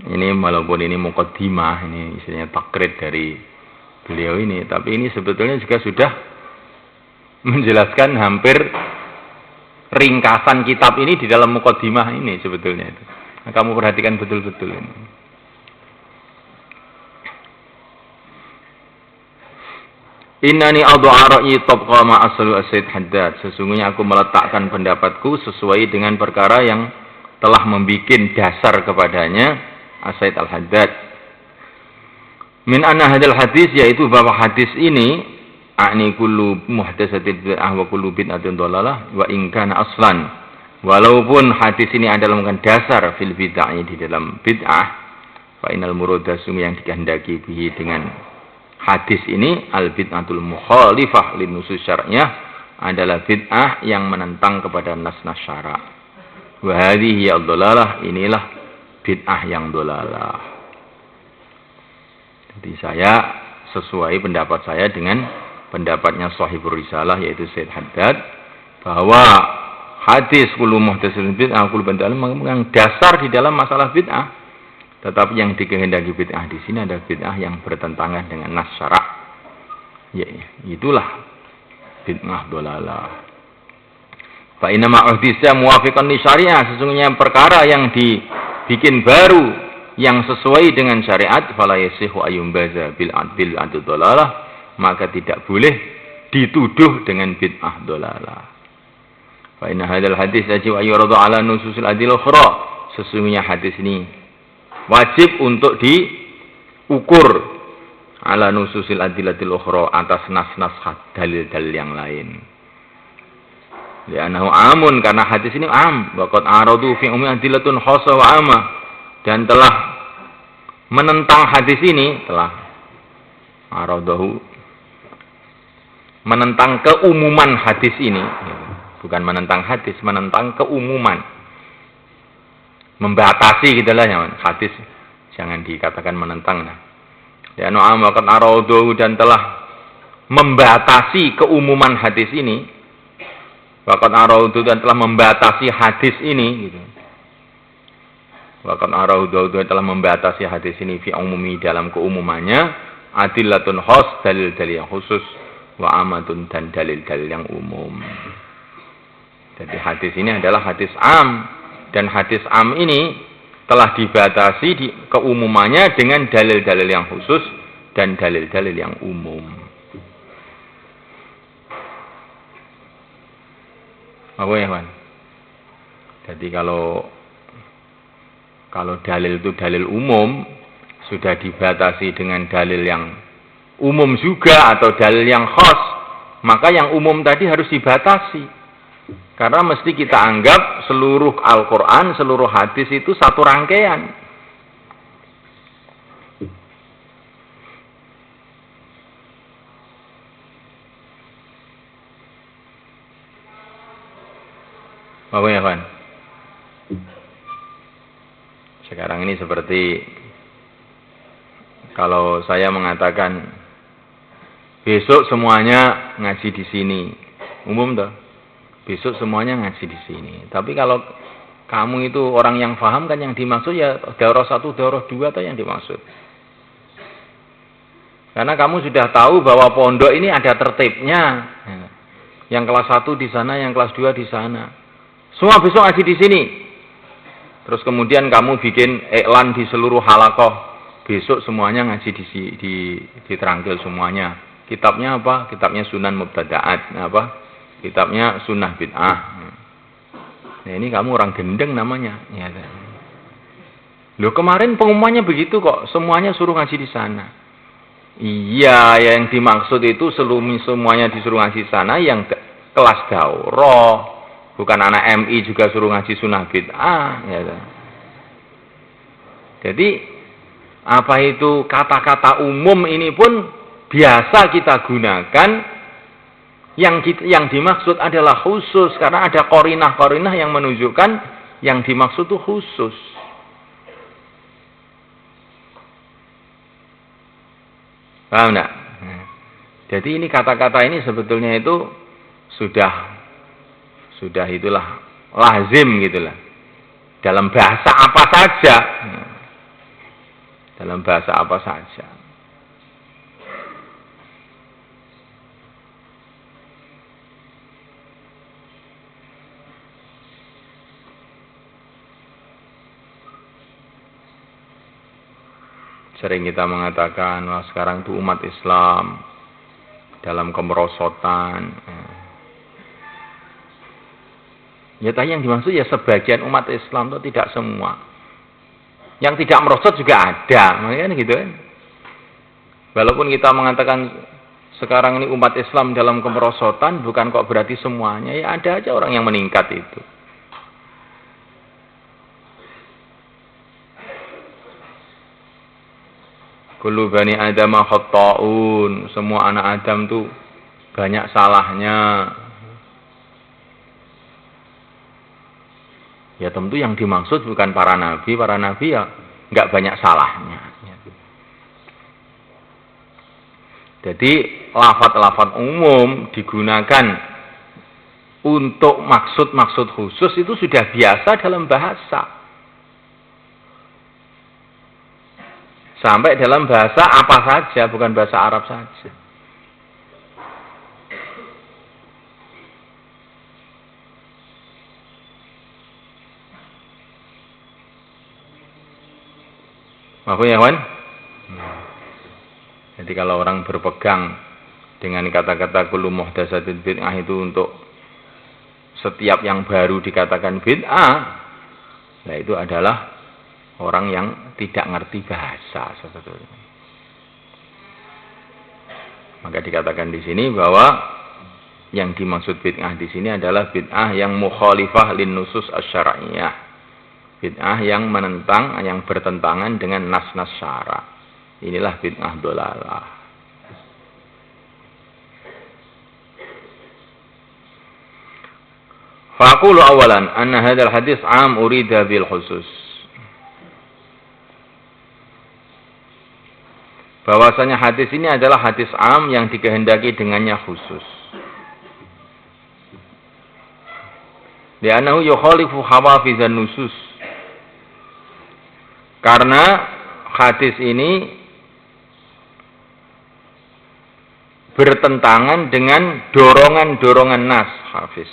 Ini walaupun ini muqaddimah, ini istilahnya takrid dari beliau ini, tapi ini sebetulnya juga sudah menjelaskan hampir ringkasan kitab ini di dalam muqaddimah ini sebetulnya itu. Nah, kamu perhatikan betul-betul ini. Innani ad'a ra'yi tabqa ma aslu as-Sayyid Haddad. Sesungguhnya aku meletakkan pendapatku sesuai dengan perkara yang telah membuat dasar kepadanya As-Sayyid Al-Haddad. Min anna hadal hadis, yaitu bahwa hadis ini a'ni kullu muhdatsatin bid'ah wa kullu bid'atin dhalalah wa in kana aslan. Walaupun hadis ini adalah bukan dasar fil bid'ah, di dalam bid'ah, fa inal murada yang dikehendaki bihi dengan hadis ini al bid'atul mukhalifah lin nusus syar'iyyah, adalah bid'ah yang menentang kepada nas-nas syara'. Wa hadhihi ad-dhalalah, inilah bid'ah yang dolalah. Jadi saya sesuai pendapat saya dengan pendapatnya Shahibur Risalah, yaitu Sayyid Haddad, bahwa hadis kullu muhdatsatin bid'ah kullu bid'atin yang dasar di dalam masalah bid'ah, tetapi yang dikehendaki bid'ah di sini adalah bid'ah yang bertentangan dengan nas syara'. Ya, itulah bid'ah dolalah. Fa inna ma uhdisa muwafiqan li syariah, sesungguhnya perkara yang dibikin baru yang sesuai dengan syariat, fala yasihu ayyumbaza bil adl dolalah, maka tidak boleh dituduh dengan bid'ah dolalah. Fa inna hadzal hadis yajib ayyuradu ala nususil adil ukhra, sesungguhnya hadis ini wajib untuk diukur ala nususil adilatil ukhra, atas nas-nas dalil-dalil yang lain. Li'annahu amun, karena hadis ini am, waqad aradu fi ummi adilatun khassa wa amma, dan telah menentang hadis ini, telah aradahu, menentang keumuman hadis ini, bukan menentang hadis, menentang keumuman, membatasi gitulah ya, hadis jangan dikatakan menentang. Li'annahu am waqad aradahu, dan telah membatasi keumuman hadis ini. Waqad araudu, dan telah membatasi hadis ini gitu. Waqad araudu, dan telah membatasi hadis ini fi umumi, dalam keumumannya, adillatun khas, dalil-dalil yang khusus, wa amatun, dan dalil-dalil yang umum. Jadi hadis ini adalah hadis am, dan hadis am ini telah dibatasi di keumumannya dengan dalil-dalil yang khusus dan dalil-dalil yang umum. Apa ya, Pak? Jadi kalau dalil itu dalil umum, sudah dibatasi dengan dalil yang umum juga atau dalil yang khas, maka yang umum tadi harus dibatasi. Karena mesti kita anggap seluruh Al-Quran, seluruh hadis itu satu rangkaian. Apa ya, Pak? Sekarang ini seperti kalau saya mengatakan besok semuanya ngaji di sini, umum toh. Besok semuanya ngaji di sini. Tapi kalau kamu itu orang yang paham, kan yang dimaksud ya daurah 1, daurah 2 atau yang dimaksud. Karena kamu sudah tahu bahwa pondok ini ada tertibnya. Yang kelas 1 di sana, yang kelas 2 di sana. Semua besok ngaji di sini. Terus kemudian kamu bikin iklan di seluruh halakoh. besok semuanya ngaji di Terangkil semuanya. Kitabnya apa? Kitabnya Sunan Mubtada'at. Apa? Kitabnya Sunnah Bid'ah. Nah, ini kamu orang gendeng namanya. Ya. Loh, kemarin pengumumannya begitu kok, semuanya suruh ngaji di sana. Iya, yang dimaksud itu semuanya disuruh ngaji di sana yang kelas daurah, bukan anak MI juga suruh ngaji Sunnah Bid'ah. Ya. Jadi apa itu kata-kata umum ini pun biasa kita gunakan, yang dimaksud adalah khusus karena ada qarinah-qarinah yang menunjukkan yang dimaksud itu khusus. Paham enggak? Jadi ini kata-kata ini sebetulnya itu sudah itulah lazim gitulah. Dalam bahasa apa saja. Dalam bahasa apa saja. Sering kita mengatakan, wah sekarang itu umat Islam dalam kemerosotan. Ya, tapi yang dimaksud ya sebagian umat Islam itu tidak semua. Yang tidak merosot juga ada, makanya gitu kan. Walaupun kita mengatakan sekarang ini umat Islam dalam kemerosotan, bukan kok berarti semuanya. Ya ada aja orang yang meningkat itu. Kullu bani Adam khata'un. Semua anak Adam tuh banyak salahnya. Ya tentu yang dimaksud bukan para nabi. Para nabi ya nggak banyak salahnya. Jadi lafaz-lafaz umum digunakan untuk maksud-maksud khusus itu sudah biasa dalam bahasa. Sampai dalam bahasa apa saja, bukan bahasa Arab saja. Maaf ya, kawan? Jadi kalau orang berpegang dengan kata-kata kullu muhdatsatin bid'ah itu untuk setiap yang baru dikatakan bid'ah, nah itu adalah orang yang tidak ngerti bahasa sebetulnya. Maka dikatakan di sini bahwa yang dimaksud bid'ah di sini adalah bid'ah yang mukhalifah lin nusus asy-syar'iyyah. Bid'ah yang menentang, yang bertentangan dengan nas-nas syara'. Inilah bid'ah dhalalah. Faqulu awalan anna hadzal hadis 'am urida bil khusus. Bahwasanya hadis ini adalah hadis am yang dikehendaki dengannya khusus. Li'annahu yukhalifu hawafizan nusus. Karena hadis ini bertentangan dengan dorongan-dorongan nas hafiz.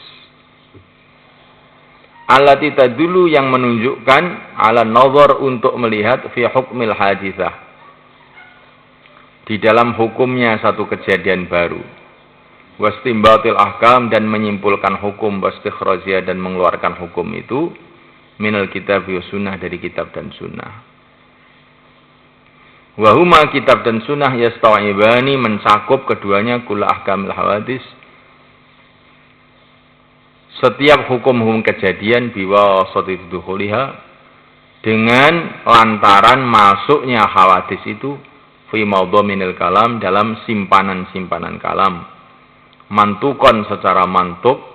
Allati tadullu yang menunjukkan ala nazar untuk melihat fi hukmil haditsah. Di dalam hukumnya satu kejadian baru. Wastimbatil ahkam dan menyimpulkan hukum, wastikhrajiyah dan mengeluarkan hukum itu minal kitab wa sunnah dari kitab dan sunnah. Wa huma kitab dan sunnah yastaw'ibani mencakup keduanya kula ahkamil hawadis. Setiap hukum-hukum kejadian biwasati dukhuliha dengan lantaran masuknya hawadis itu fi maudhaminil kalam dalam simpanan-simpanan kalam. Mantukon secara mantuk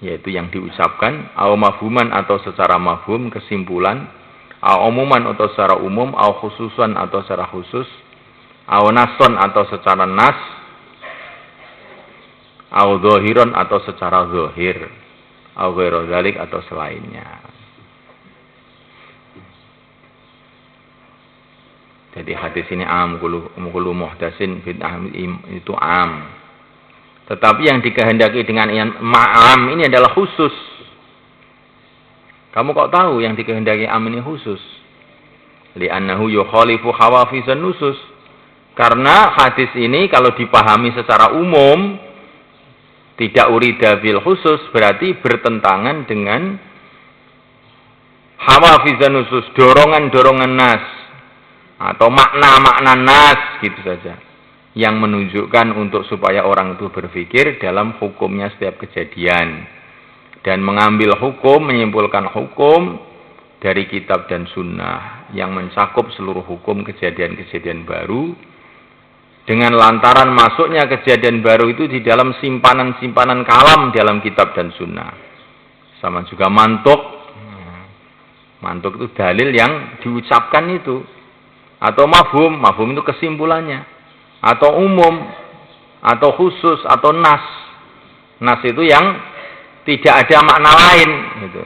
yaitu yang diucapkan, au mafhuman atau secara mafhum kesimpulan, au umuman atau secara umum, au khususan atau secara khusus, au nason atau secara nas, au zahiron atau secara zahir, au ghairu dzalik atau selainnya. Jadi hadis ini am, kullu muhdatsin bid'ah itu am. Tetapi yang dikehendaki dengan yang ma'am ini adalah khusus. Kamu kok tahu yang dikehendaki am ini khusus? li'annahu yukhalifu hawafizan nusus. Karena hadis ini kalau dipahami secara umum, tidak urida bil khusus, berarti bertentangan dengan hawafizan nusus, dorongan-dorongan nas, atau makna-makna nas, gitu saja. Yang menunjukkan untuk supaya orang itu berpikir dalam hukumnya setiap kejadian. Dan mengambil hukum, menyimpulkan hukum dari kitab dan sunnah yang mencakup seluruh hukum kejadian-kejadian baru, dengan lantaran masuknya kejadian baru itu di dalam simpanan-simpanan kalam dalam kitab dan sunnah. Sama juga mantuk. Mantuk itu dalil yang diucapkan itu. Atau mafhum, mafhum itu kesimpulannya. Atau umum, atau khusus, atau nas. Nas itu yang tidak ada makna lain. Gitu.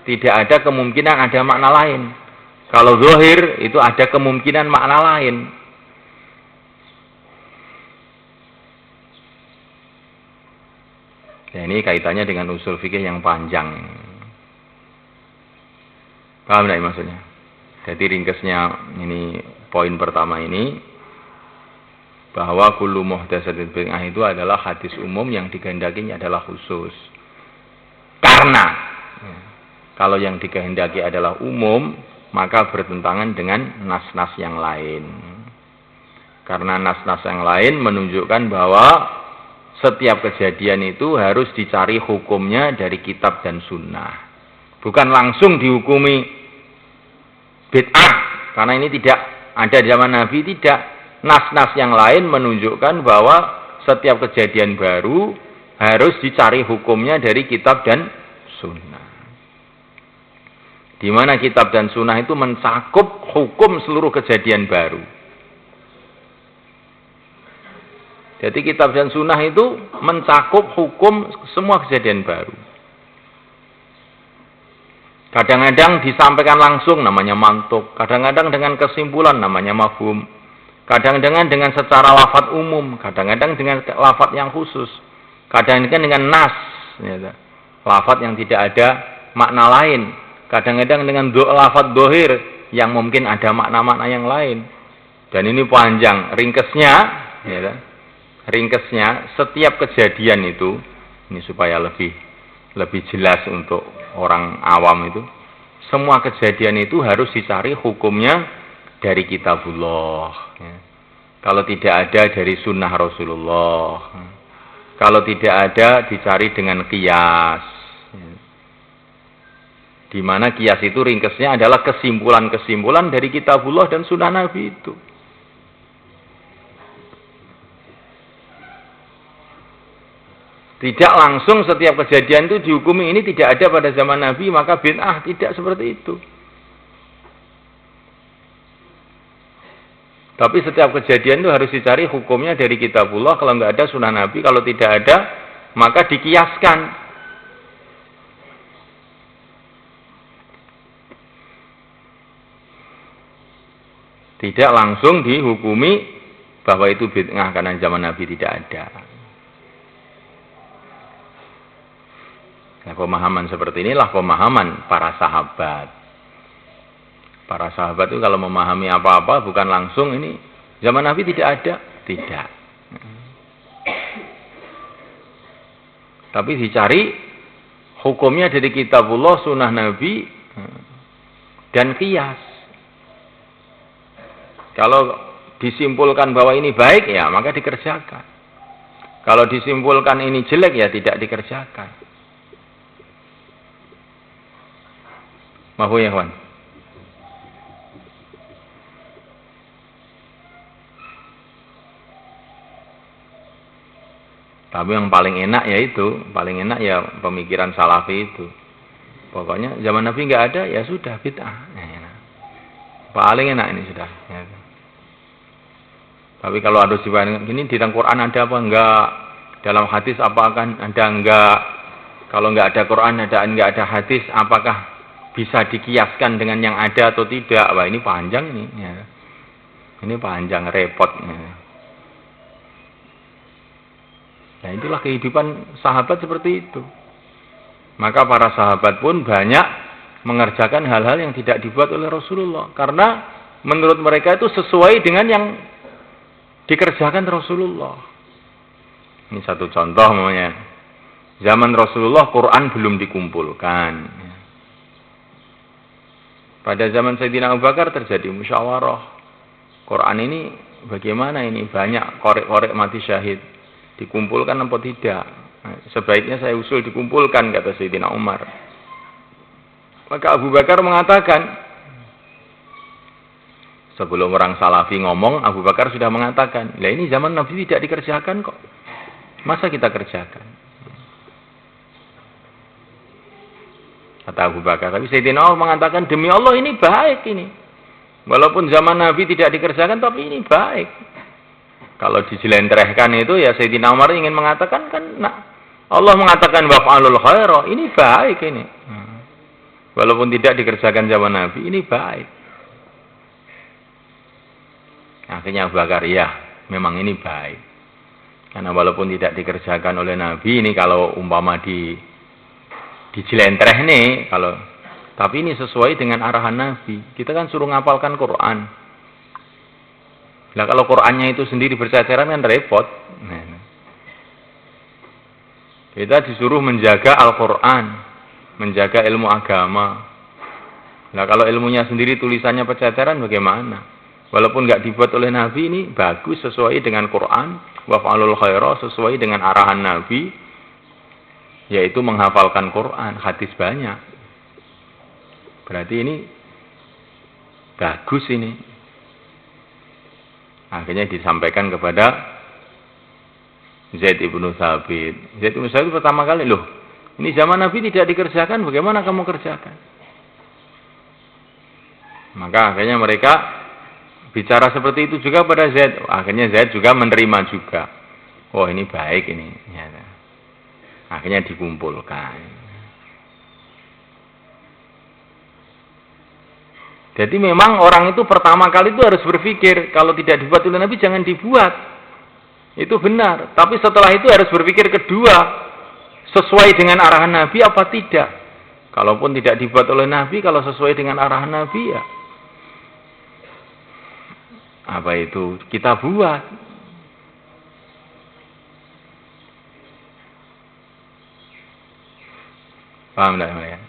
Tidak ada kemungkinan ada makna lain. Kalau zahir itu ada kemungkinan makna lain. Ya, ini kaitannya dengan usul fikih yang panjang. Paham tidak maksudnya? Jadi ringkasnya ini poin pertama ini, bahwa kullu muhdatsatin bid'ah itu adalah hadis umum yang dikehendakinya adalah khusus. Karena kalau yang dikehendaki adalah umum, maka bertentangan dengan nas-nas yang lain. Karena nas-nas yang lain menunjukkan bahwa setiap kejadian itu harus dicari hukumnya dari kitab dan sunnah. Bukan langsung dihukumi bid'ah. Karena ini tidak ada di zaman Nabi, tidak. Nas-nas yang lain menunjukkan bahwa setiap kejadian baru harus dicari hukumnya dari kitab dan sunnah. Di mana kitab dan sunnah itu mencakup hukum seluruh kejadian baru. Jadi kitab dan sunnah itu mencakup hukum semua kejadian baru. Kadang-kadang disampaikan langsung namanya mantuk. Kadang-kadang dengan kesimpulan namanya mafhum. Kadang-kadang dengan secara lafaz umum. Kadang-kadang dengan lafaz yang khusus. Kadang-kadang dengan nas. Lafaz yang tidak ada makna lain. Kadang-kadang dengan lafaz dohir yang mungkin ada makna-makna yang lain. Dan ini panjang. Ringkasnya, setiap kejadian itu, ini supaya lebih jelas untuk orang awam itu, semua kejadian itu harus dicari hukumnya dari kitabullah. Kalau tidak ada dari sunnah Rasulullah. Kalau tidak ada dicari dengan qiyas. Di mana qiyas itu ringkasnya adalah kesimpulan-kesimpulan dari kitabullah dan sunnah Nabi itu. Tidak langsung setiap kejadian itu dihukumi ini tidak ada pada zaman Nabi, maka bid'ah, tidak seperti itu. Tapi setiap kejadian itu harus dicari hukumnya dari kitabullah, kalau nggak ada sunnah Nabi, kalau tidak ada maka dikiaskan. Tidak langsung dihukumi bahwa itu bid'ah karena zaman Nabi tidak ada. Nah, pemahaman seperti inilah pemahaman para sahabat. Para sahabat itu kalau memahami apa-apa bukan langsung ini zaman Nabi tidak ada, tidak. Tapi dicari hukumnya dari kitabullah, sunnah Nabi, dan qiyas. Kalau disimpulkan bahwa ini baik, ya maka dikerjakan. Kalau disimpulkan ini jelek, ya tidak dikerjakan. Mahu ya kawan. Tapi yang paling enak ya itu, paling enak ya pemikiran salafi itu. Pokoknya zaman Nabi nggak ada, ya sudah bid'ah. Enak. Paling enak ini sudah. Ya. Tapi kalau harus dibandingkan ini di dalam Quran ada apa enggak? Dalam hadis apakah ada enggak? Kalau enggak ada Quran, enggak ada hadis, apakah bisa dikiaskan dengan yang ada atau tidak? Wah, ini panjang ini. Ya. Ini panjang, repot. Ya. Nah, itulah kehidupan sahabat seperti itu. Maka para sahabat pun banyak mengerjakan hal-hal yang tidak dibuat oleh Rasulullah. Karena menurut mereka itu sesuai dengan yang dikerjakan Rasulullah. Ini satu contoh namanya. Zaman Rasulullah Quran belum dikumpulkan. Pada zaman Sayyidina Abu Bakar terjadi musyawarah. Quran ini bagaimana ini? Banyak korek-korek mati syahid. Dikumpulkan atau tidak? Nah, sebaiknya saya usul dikumpulkan, kata Sayyidina Umar. Maka Abu Bakar mengatakan, sebelum orang Salafi ngomong, Abu Bakar sudah mengatakan, lah ini zaman Nabi tidak dikerjakan kok. Masa kita kerjakan? Kata Abu Bakar. Tapi Sayyidina Umar mengatakan, demi Allah ini baik ini. Walaupun zaman Nabi tidak dikerjakan, tapi ini baik. Kalau dijelentrehkan itu, ya Sayyidina Umar ingin mengatakan, kan Allah mengatakan, waf'alul khaira, ini baik ini. Walaupun tidak dikerjakan zaman Nabi, ini baik. Akhirnya Abu Bakar, ya, memang ini baik. Karena walaupun tidak dikerjakan oleh Nabi, ini kalau umpama dijelentreh nih, tapi ini sesuai dengan arahan Nabi. Kita kan suruh ngapalkan Quran. Nah, kalau Qurannya itu sendiri berceceran kan repot. Kita disuruh menjaga Al-Quran, menjaga ilmu agama. Nah, kalau ilmunya sendiri tulisannya pececeran bagaimana? Walaupun nggak dibuat oleh Nabi, ini bagus sesuai dengan Quran, waf'alul khaira, sesuai dengan arahan Nabi, yaitu menghafalkan Quran, hadis banyak. Berarti ini bagus ini. Akhirnya disampaikan kepada Zaid ibnu Thabit. Zaid ibnu Thabit pertama kali, loh, ini zaman Nabi tidak dikerjakan, bagaimana kamu kerjakan? Maka akhirnya mereka bicara seperti itu juga pada Zaid. Akhirnya Zaid juga menerima juga. Oh, ini baik ini. Ya. Akhirnya dikumpulkan. Jadi memang orang itu pertama kali itu harus berpikir, kalau tidak dibuat oleh Nabi jangan dibuat. Itu benar. Tapi setelah itu harus berpikir kedua, sesuai dengan arahan Nabi apa tidak. Kalaupun tidak dibuat oleh Nabi, kalau sesuai dengan arahan Nabi, ya apa itu kita buat. Paham tidak ya?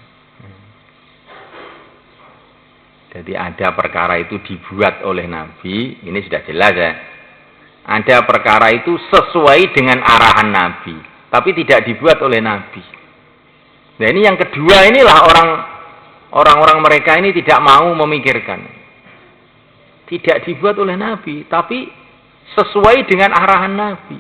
Jadi ada perkara itu dibuat oleh Nabi, ini sudah jelas ya. Ada perkara itu sesuai dengan arahan Nabi, tapi tidak dibuat oleh Nabi. Nah, ini yang kedua, inilah orang-orang mereka ini tidak mau memikirkan. Tidak dibuat oleh Nabi, tapi sesuai dengan arahan Nabi.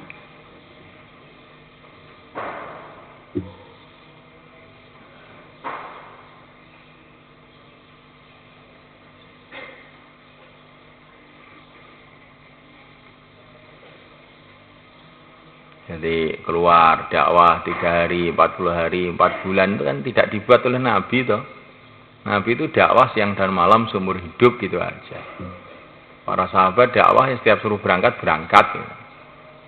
Jadi keluar dakwah 3 hari, 40 hari, 4 bulan itu kan tidak dibuat oleh Nabi toh. Nabi itu dakwah siang dan malam seumur hidup gitu aja. Para sahabat dakwah yang setiap suruh berangkat. Gitu.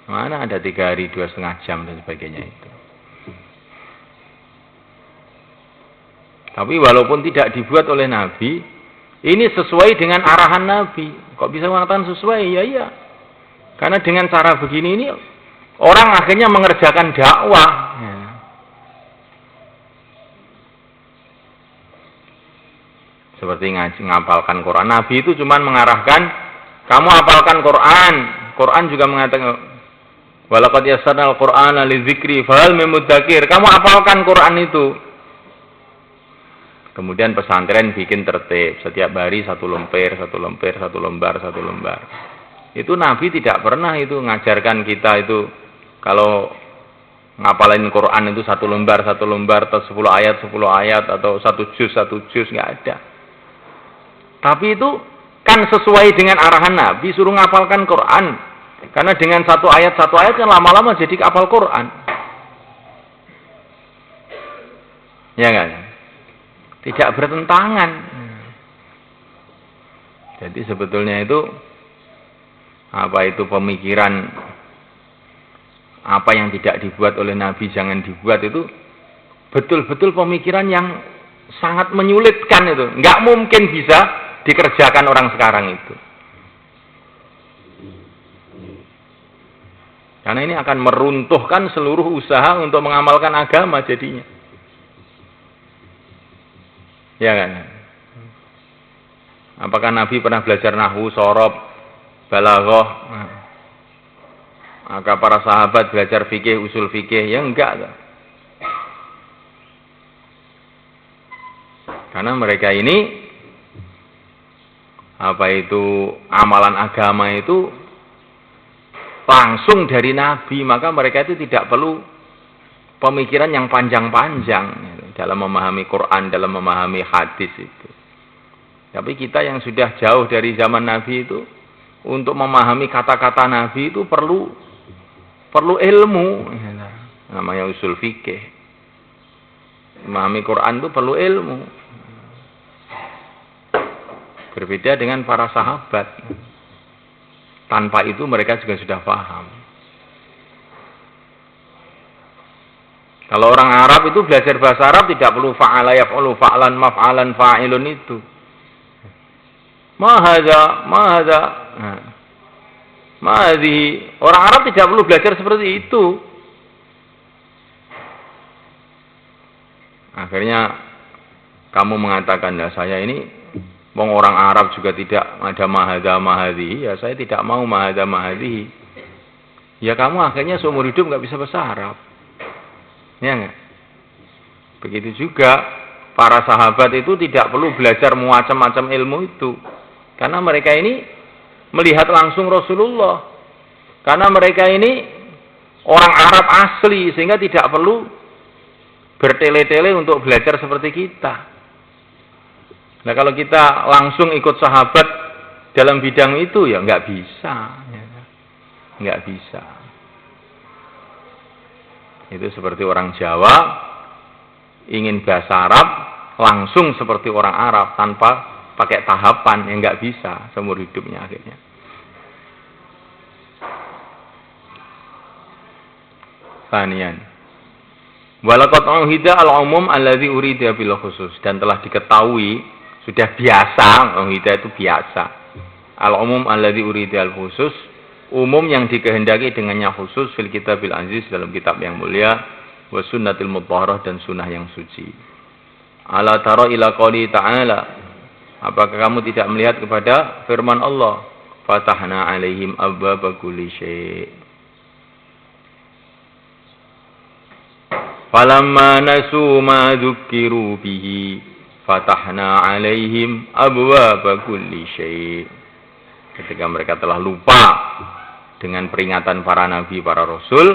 Mana ada 3 hari, 2,5 jam dan sebagainya itu. Tapi walaupun tidak dibuat oleh Nabi, ini sesuai dengan arahan Nabi. Kok bisa mengatakan sesuai? Ya iya. Karena dengan cara begini ini orang akhirnya mengerjakan dakwah. Ya. Seperti ngapalkan Quran. Nabi itu cuma mengarahkan, kamu hafalkan Quran. Quran juga mengatakan, walaqad yassarnal Qur'ana lidzikri fahal min mudzakir. Kamu hafalkan Quran itu. Kemudian pesantren bikin tertib. Setiap hari 1 lemper, 1 lemper, 1 lembar, 1 lembar. Itu Nabi tidak pernah itu ngajarkan kita itu. Kalau ngapalin Quran itu 1 lembar, 1 lembar, atau 10 ayat, 10 ayat, atau 1 juz, nggak ada. Tapi itu kan sesuai dengan arahan Nabi, suruh ngapalkan Quran. Karena dengan 1 ayat kan lama-lama jadi hafal Quran. Ya kan? Tidak bertentangan. Jadi sebetulnya itu apa itu pemikiran, apa yang tidak dibuat oleh Nabi jangan dibuat, itu betul-betul pemikiran yang sangat menyulitkan itu. Nggak mungkin bisa dikerjakan orang sekarang itu. Karena ini akan meruntuhkan seluruh usaha untuk mengamalkan agama jadinya. Ya kan? Apakah Nabi pernah belajar nahwu, shorob, balaghah? Maka para sahabat belajar fikih, usul fikih? Ya enggak. Karena mereka ini amalan agama itu langsung dari Nabi, maka mereka itu tidak perlu pemikiran yang panjang-panjang dalam memahami Quran, dalam memahami hadis itu. Tapi kita yang sudah jauh dari zaman Nabi itu, untuk memahami kata-kata Nabi itu perlu ilmu, namanya usul fikih. Memahami Quran itu perlu ilmu. Berbeda dengan para sahabat. Tanpa itu mereka juga sudah paham. Kalau orang Arab itu belajar bahasa Arab tidak perlu fa'ala yaf'ulu fa'lan maf'alan fa'ilun itu. Ma hadza. Orang Arab tidak perlu belajar seperti itu. Akhirnya kamu mengatakan, ya saya ini orang Arab juga tidak ada mahadhi, ya saya tidak mau mahadhi. Ya kamu akhirnya seumur hidup nggak bisa bahasa Arab. Ya enggak? Begitu juga para sahabat itu tidak perlu belajar macam-macam ilmu itu. Karena mereka ini melihat langsung Rasulullah. Karena mereka ini orang Arab asli, sehingga tidak perlu bertele-tele untuk belajar seperti kita. Nah kalau kita langsung ikut sahabat dalam bidang itu, ya nggak bisa. Nggak bisa. Itu seperti orang Jawa ingin bahasa Arab langsung seperti orang Arab tanpa pakai tahapan, yang nggak bisa seumur hidupnya akhirnya. Tsaniyan. Walaqad uhida al-umum alladzi urida bil khusus, dan telah diketahui sudah biasa, uhida itu biasa. Al-umum alladzi urida al khusus, umum yang dikehendaki dengannya khusus fil kitabil aziz, dalam kitab yang mulia, wa sunnatil mutahharah, dan sunnah yang suci. Ala tara ila qouli ta'ala, apakah kamu tidak melihat kepada firman Allah, fatahna alaihim abwaaba kulli syai'. Falamma nasu ma dzukkiru bihi fatahna alaihim abwaaba kulli syai'. Ketika mereka telah lupa dengan peringatan para nabi, para rasul,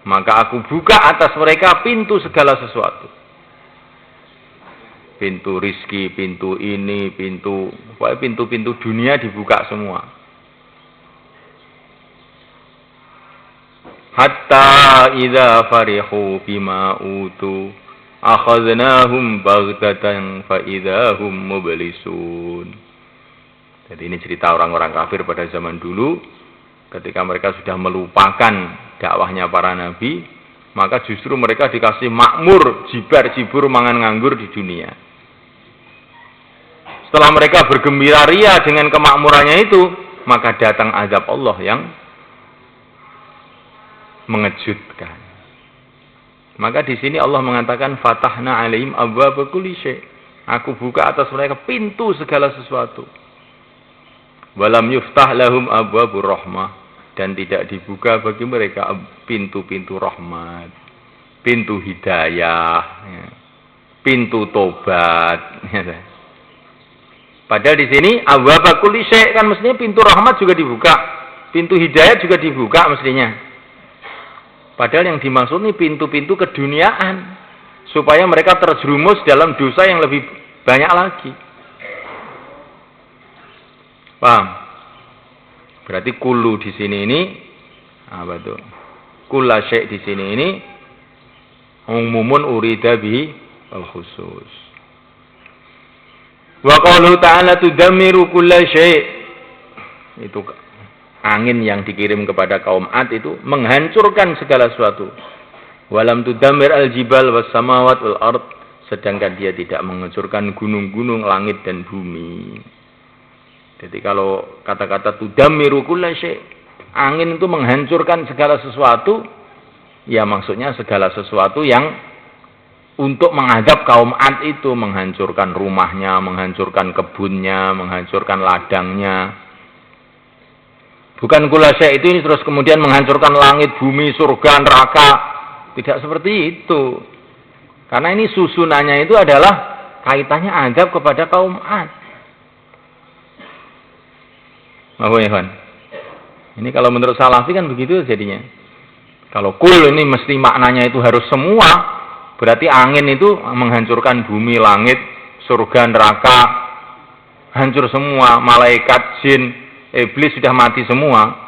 maka aku buka atas mereka pintu segala sesuatu. Pintu rizki, pintu ini, pintu-pintu dunia dibuka semua. Hatta idza farihu bima utu akhadnahum baghtatan fa idzahum mublisun. Jadi ini cerita orang-orang kafir pada zaman dulu, ketika mereka sudah melupakan dakwahnya para nabi, maka justru mereka dikasih makmur, jibar-jibur mangan nganggur di dunia. Setelah mereka bergembira ria dengan kemakmurannya itu, maka datang azab Allah yang mengejutkan. Maka di sini Allah mengatakan fatahna alaihim abwaaba kulli syai'. Aku buka atas mereka pintu segala sesuatu. Walam yuftah lahum abwaabur rahmah, dan tidak dibuka bagi mereka pintu-pintu rahmat, pintu hidayah, pintu tobat. Padahal di sini abwaaba kulli syai' kan mestinya pintu rahmat juga dibuka, pintu hidayah juga dibuka mestinya. Padahal yang dimaksud ini pintu-pintu keduniaan, supaya mereka terjerumus dalam dosa yang lebih banyak lagi. Paham? Berarti kullu di sini ini apa tuh? Kulla syai' di sini ini umumun urida bihi al khusus. Wa qalu ta'ala tudammiru kulla syai'. Itu angin yang dikirim kepada kaum Ad itu menghancurkan segala sesuatu. Walam tudammir al-jibal was samawat wal ard, sedangkan dia tidak menghancurkan gunung-gunung, langit dan bumi. Jadi kalau kata-kata tudammiru kulla syai', angin itu menghancurkan segala sesuatu, ya maksudnya segala sesuatu yang untuk menghadap kaum Ad itu, menghancurkan rumahnya, menghancurkan kebunnya, menghancurkan ladangnya. Bukan kulla syai' itu terus kemudian menghancurkan langit, bumi, surga, neraka. Tidak seperti itu. Karena ini susunannya itu adalah kaitannya adab kepada kaum Ad. Mahfum ya kan? Ini kalau menurut Salafi kan begitu jadinya. Kalau kul ini mesti maknanya itu harus semua, berarti angin itu menghancurkan bumi, langit, surga, neraka, hancur semua, malaikat, jin, iblis sudah mati semua.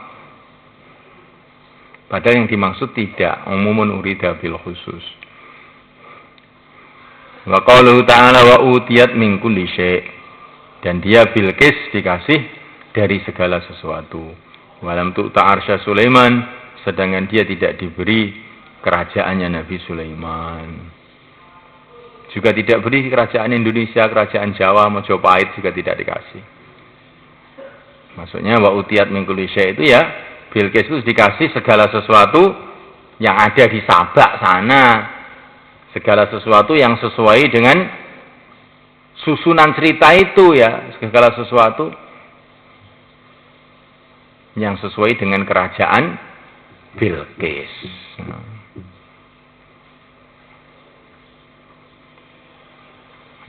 Padahal yang dimaksud tidak, umumun urida bil khusus. Wa qauluhu ta'ala wa utiyat min kulli syai', dan dia Bilqis dikasih dari segala sesuatu. Walam tu'ta arsya Sulaiman, sedangkan dia tidak diberi kerajaannya Nabi Sulaiman. Juga tidak beri kerajaan Indonesia, kerajaan Jawa, Majapahit juga tidak dikasih. Maksudnya wa utiyat min kulli syai' itu ya Bilqis itu dikasih segala sesuatu yang ada di Sabak sana. Segala sesuatu yang sesuai dengan susunan cerita itu ya, segala sesuatu yang sesuai dengan kerajaan Bilqis.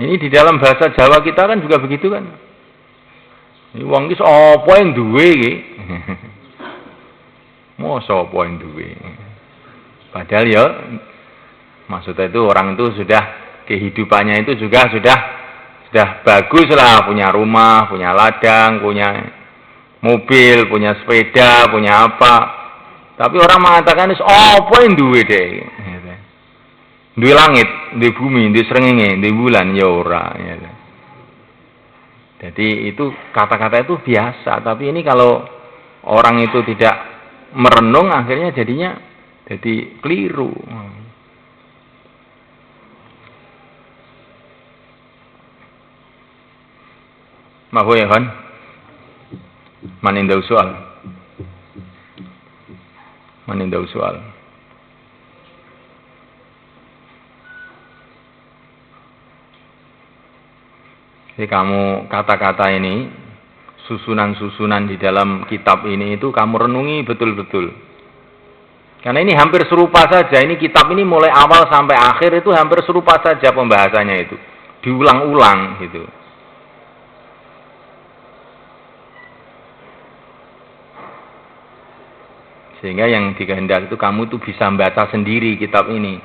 Ini di dalam bahasa Jawa kita kan juga begitu kan. Ini wong iki apa yang duwe iki? Mosok apa yang duwe? Padahal ya maksudnya itu orang itu sudah kehidupannya itu juga sudah bagus lah, punya rumah, punya ladang, punya mobil, punya sepeda, punya apa. Tapi orang mengatakan is apa yang duwe deh. Duwe langit, duwe bumi, duwe srengenge, duwe bulan ya ora. Jadi itu kata-kata itu biasa, tapi ini kalau orang itu tidak merenung akhirnya jadinya jadi keliru. Mahfum ya kan? Man indahu soal. Man indahu soal. Jadi kamu kata-kata ini, susunan-susunan di dalam kitab ini itu kamu renungi betul-betul. Karena ini hampir serupa saja. Ini kitab ini mulai awal sampai akhir itu hampir serupa saja pembahasannya itu. Diulang-ulang gitu. Sehingga yang dikehendaki itu kamu tuh bisa membaca sendiri kitab ini.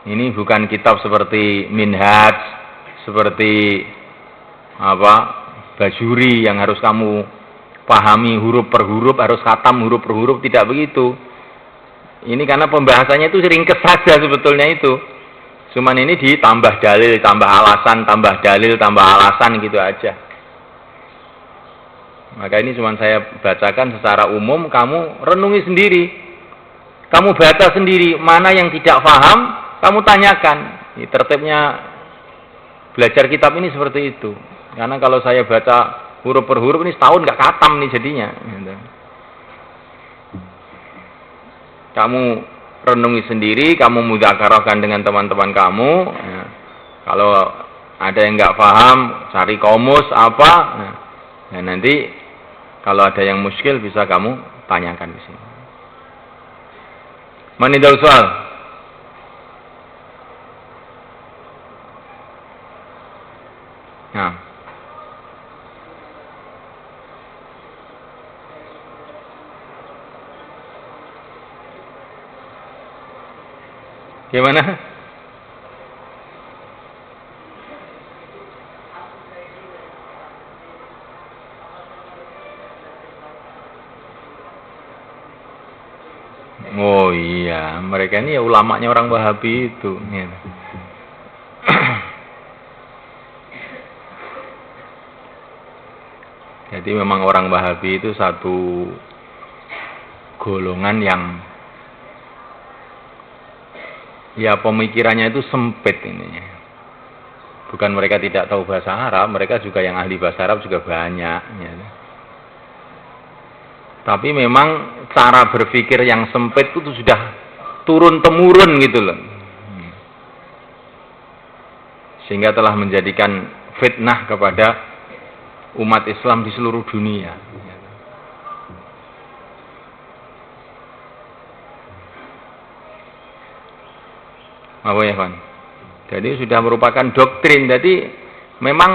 Ini bukan kitab seperti Minhaj, seperti Bajuri yang harus kamu pahami huruf per huruf, harus khatam huruf per huruf, tidak begitu. Ini karena pembahasannya itu ringkes saja sebetulnya itu. Cuman ini ditambah dalil, tambah alasan, tambah dalil, tambah alasan gitu aja. Maka ini cuma saya bacakan secara umum, kamu renungi sendiri. Kamu baca sendiri, mana yang tidak paham, kamu tanyakan. Ini tertibnya belajar kitab ini seperti itu. Karena kalau saya baca huruf per huruf ini setahun nggak khatam nih jadinya. Kamu renungi sendiri, kamu mudzakarahkan dengan teman-teman kamu. Ya. Kalau ada yang nggak paham, cari komus apa. Nah, nanti kalau ada yang muskil bisa kamu tanyakan di sini. Manidul soal. Nah. Gimana? Oh iya, mereka ini ya ulamanya orang Wahabi itu. Jadi memang orang Wahabi itu satu golongan yang ya pemikirannya itu sempit ininya. Bukan mereka tidak tahu bahasa Arab, mereka juga yang ahli bahasa Arab juga banyak. Ya. Tapi memang cara berpikir yang sempit itu sudah turun-temurun gitu loh. Sehingga telah menjadikan fitnah kepada umat Islam di seluruh dunia. Apa ya, Pak? Jadi sudah merupakan doktrin. Jadi memang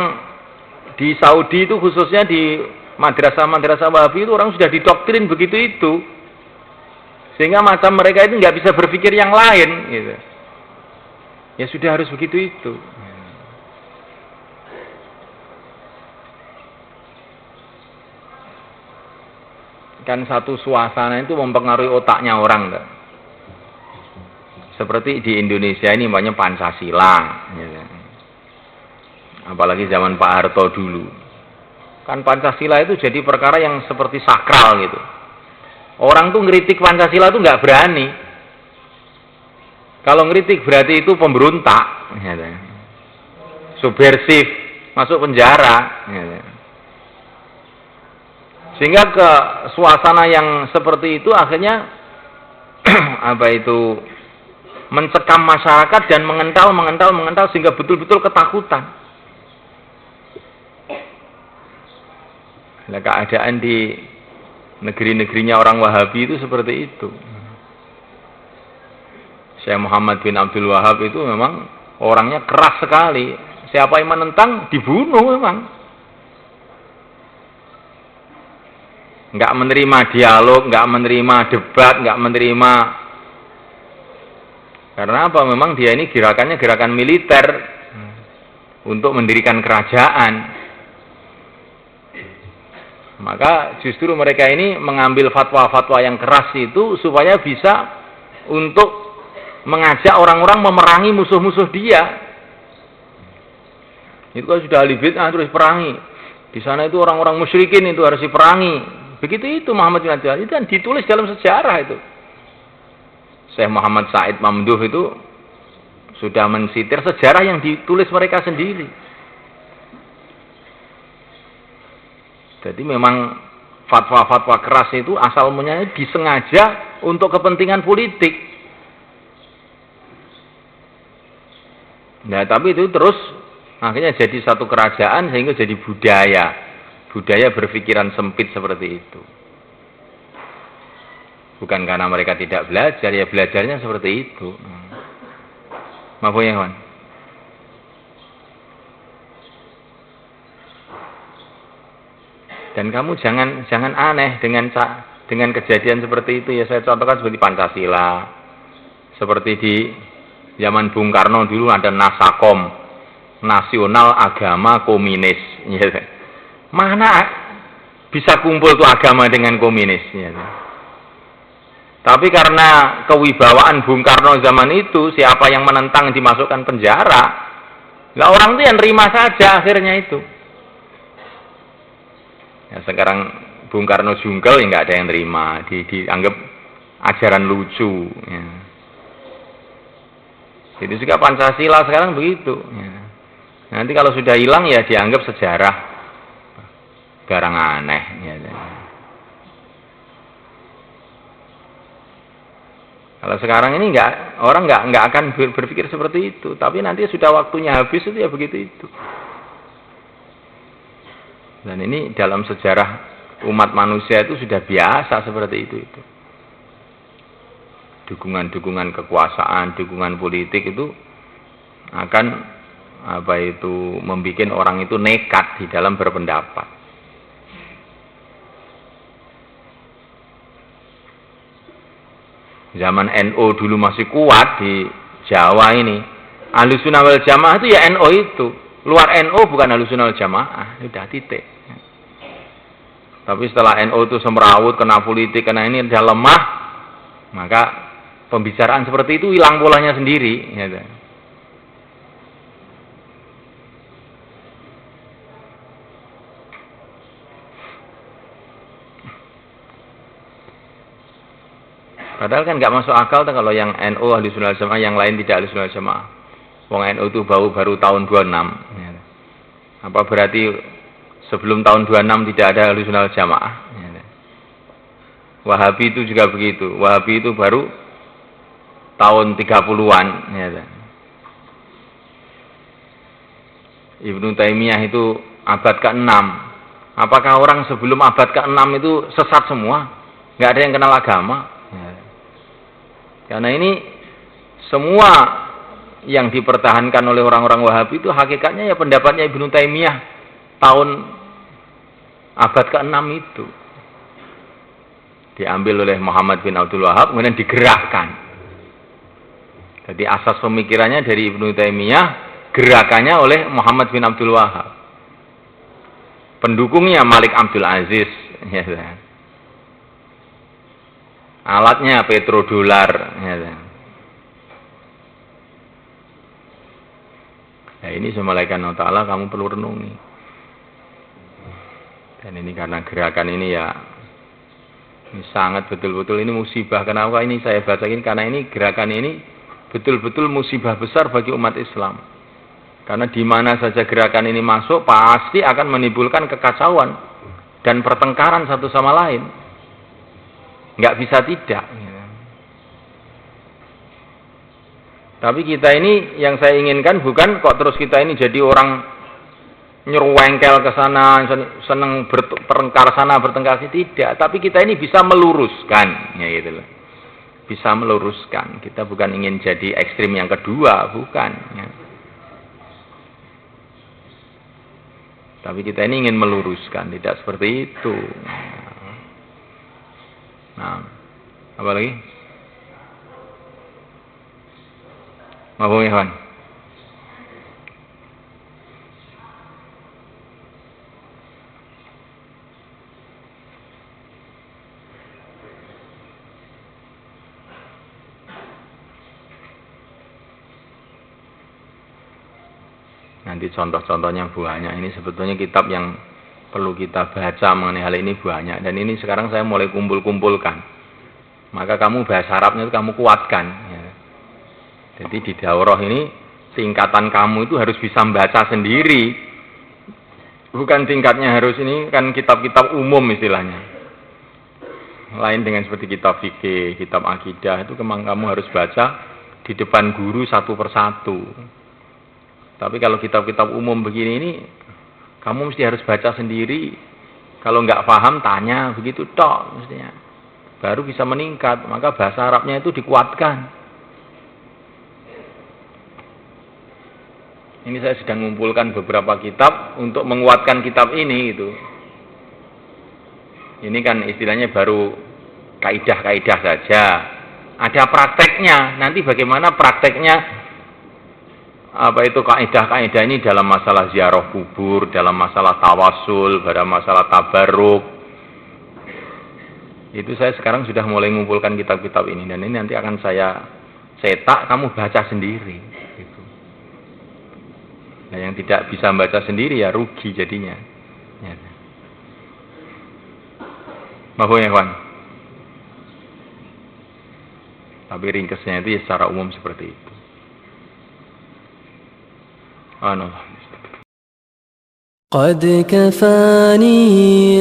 di Saudi itu khususnya di madrasah-madrasah Wahabi itu orang sudah didoktrin begitu itu. Sehingga macam mereka itu nggak bisa berpikir yang lain gitu. Ya sudah harus begitu itu. Kan satu suasana itu mempengaruhi otaknya orang kan? Seperti di Indonesia ini namanya Pancasila gitu. Apalagi zaman Pak Harto dulu kan Pancasila itu jadi perkara yang seperti sakral gitu. Orang tuh ngeritik Pancasila tuh nggak berani. Kalau ngeritik berarti itu pemberontak gitu. Subversif, masuk penjara gitu. Sehingga ke suasana yang seperti itu akhirnya mencekam masyarakat dan mengental sehingga betul-betul ketakutan. Nah, keadaan di negeri-negerinya orang Wahabi itu seperti itu. Syekh Muhammad bin Abdul Wahab itu memang orangnya keras sekali. Siapa yang menentang dibunuh memang. Nggak menerima dialog, nggak menerima debat, nggak menerima. Karena apa? Memang dia ini gerakannya gerakan militer untuk mendirikan kerajaan. Maka justru mereka ini mengambil fatwa-fatwa yang keras itu supaya bisa untuk mengajak orang-orang memerangi musuh-musuh dia. Itu kan sudah ahli bid'ah terus perangi. Di sana itu orang-orang musyrikin itu harus diperangi. Begitu itu Muhammad bin Abdul Wahab. Itu kan ditulis dalam sejarah itu. Syekh Muhammad Said Mamduh itu sudah mensitir sejarah yang ditulis mereka sendiri. Jadi memang fatwa-fatwa keras itu asal mulanya disengaja untuk kepentingan politik. Nah, tapi itu terus akhirnya jadi satu kerajaan sehingga jadi budaya berpikiran sempit seperti itu. Bukan karena mereka tidak belajar, ya belajarnya seperti itu. Maaf ya, kawan. Dan kamu jangan aneh dengan kejadian seperti itu ya. Saya contohkan seperti Pancasila. Seperti di zaman Bung Karno dulu ada Nasakom, Nasional Agama Komunis. Ya. Mana bisa kumpul tuh agama dengan komunis? Ya. Tapi karena kewibawaan Bung Karno zaman itu, siapa yang menentang dimasukkan penjara. Nah, orang itu yang terima saja akhirnya itu. Ya, sekarang Bung Karno jungkel ya nggak ada yang terima, dianggap ajaran lucu. Ya. Jadi juga Pancasila sekarang begitu. Ya. Nanti kalau sudah hilang ya dianggap sejarah barang aneh. Ya. Kalau sekarang ini orang nggak akan berpikir seperti itu. Tapi nanti sudah waktunya habis itu ya begitu itu. Dan ini dalam sejarah umat manusia itu sudah biasa seperti itu. Dukungan-dukungan kekuasaan, dukungan politik itu akan membuat orang itu nekat di dalam berpendapat. Zaman NU dulu masih kuat di Jawa ini. Ahlussunnah wal Jamaah itu ya NU itu. Luar NU bukan Ahlussunnah wal Jamaah, udah titik. Tapi setelah NU itu semrawut, kena politik, kena ini udah lemah, maka pembicaraan seperti itu hilang polanya sendiri. Gitu. Padahal kan nggak masuk akal kalau yang NU Ahlussunnah wal Jamaah, yang lain tidak Ahlussunnah wal Jamaah. Wong NU itu baru tahun 26. Ya. Apa berarti sebelum tahun 26 tidak ada Ahlussunnah wal Jamaah? Ya. Wahabi itu juga begitu. Wahabi itu baru tahun 30-an. Ya. Ibnu Taimiyah itu abad ke-6. Apakah orang sebelum abad ke-6 itu sesat semua? Nggak ada yang kenal agama. Ya. Karena ini semua yang dipertahankan oleh orang-orang Wahabi itu hakikatnya ya pendapatnya Ibnu Taimiyah tahun abad ke-6 itu. Diambil oleh Muhammad bin Abdul Wahab kemudian digerakkan. Jadi asas pemikirannya dari Ibnu Taimiyah, gerakannya oleh Muhammad bin Abdul Wahab. Pendukungnya Malik Abdul Aziz, ya, alatnya petrodolar, ya. Nah, ini semalakan Allah Ta'ala kamu perlu renungi. Dan ini karena gerakan ini ya, ini sangat betul-betul ini musibah. Kenapa ini saya bacain? Karena ini gerakan ini betul-betul musibah besar bagi umat Islam. Karena di mana saja gerakan ini masuk, pasti akan menimbulkan kekacauan dan pertengkaran satu sama lain. Nggak bisa tidak. Tapi kita ini, yang saya inginkan bukan kok terus kita ini jadi orang nyerwengkel ke sana, seneng bertengkar sana, bertengkar sini. Tidak. Tapi kita ini bisa meluruskan. Ya gitu loh. Bisa meluruskan. Kita bukan ingin jadi ekstrim yang kedua, bukan. Ya. Tapi kita ini ingin meluruskan, tidak seperti itu. Nah, apa lagi? Mabung ya, Wan? Nanti contoh-contohnya banyak. Ini sebetulnya kitab yang perlu kita baca mengenai hal ini banyak. Dan ini sekarang saya mulai kumpul-kumpulkan. Maka kamu bahasa Arabnya itu kamu kuatkan. Ya. Jadi di daurah ini tingkatan kamu itu harus bisa membaca sendiri. Bukan tingkatnya harus ini kan kitab-kitab umum istilahnya. Lain dengan seperti kitab fikih, kitab akidah itu memang kamu harus baca di depan guru satu persatu. Tapi kalau kitab-kitab umum begini ini, kamu mesti harus baca sendiri. Kalau nggak paham, tanya. Begitu tok mestinya. Baru bisa meningkat. Maka bahasa Arabnya itu dikuatkan. Ini saya sedang mengumpulkan beberapa kitab untuk menguatkan kitab ini. Gitu. Ini kan istilahnya baru kaidah-kaidah saja. Ada prakteknya. Nanti bagaimana prakteknya? Apa itu kaidah-kaidah ini dalam masalah ziarah kubur, dalam masalah tawasul, dalam masalah tabarruk. Itu saya sekarang sudah mulai mengumpulkan kitab-kitab ini dan ini nanti akan saya cetak, kamu baca sendiri. Gitu. Nah yang tidak bisa membaca sendiri ya rugi jadinya. Ya. Mahfum ya kawan. Tapi ringkasnya itu ya secara umum seperti itu.
قد كفاني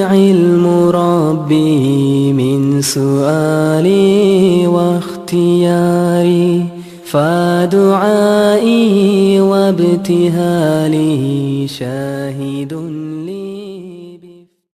علم ربي من سؤالي واختياري فدعائي وابتهالي شاهد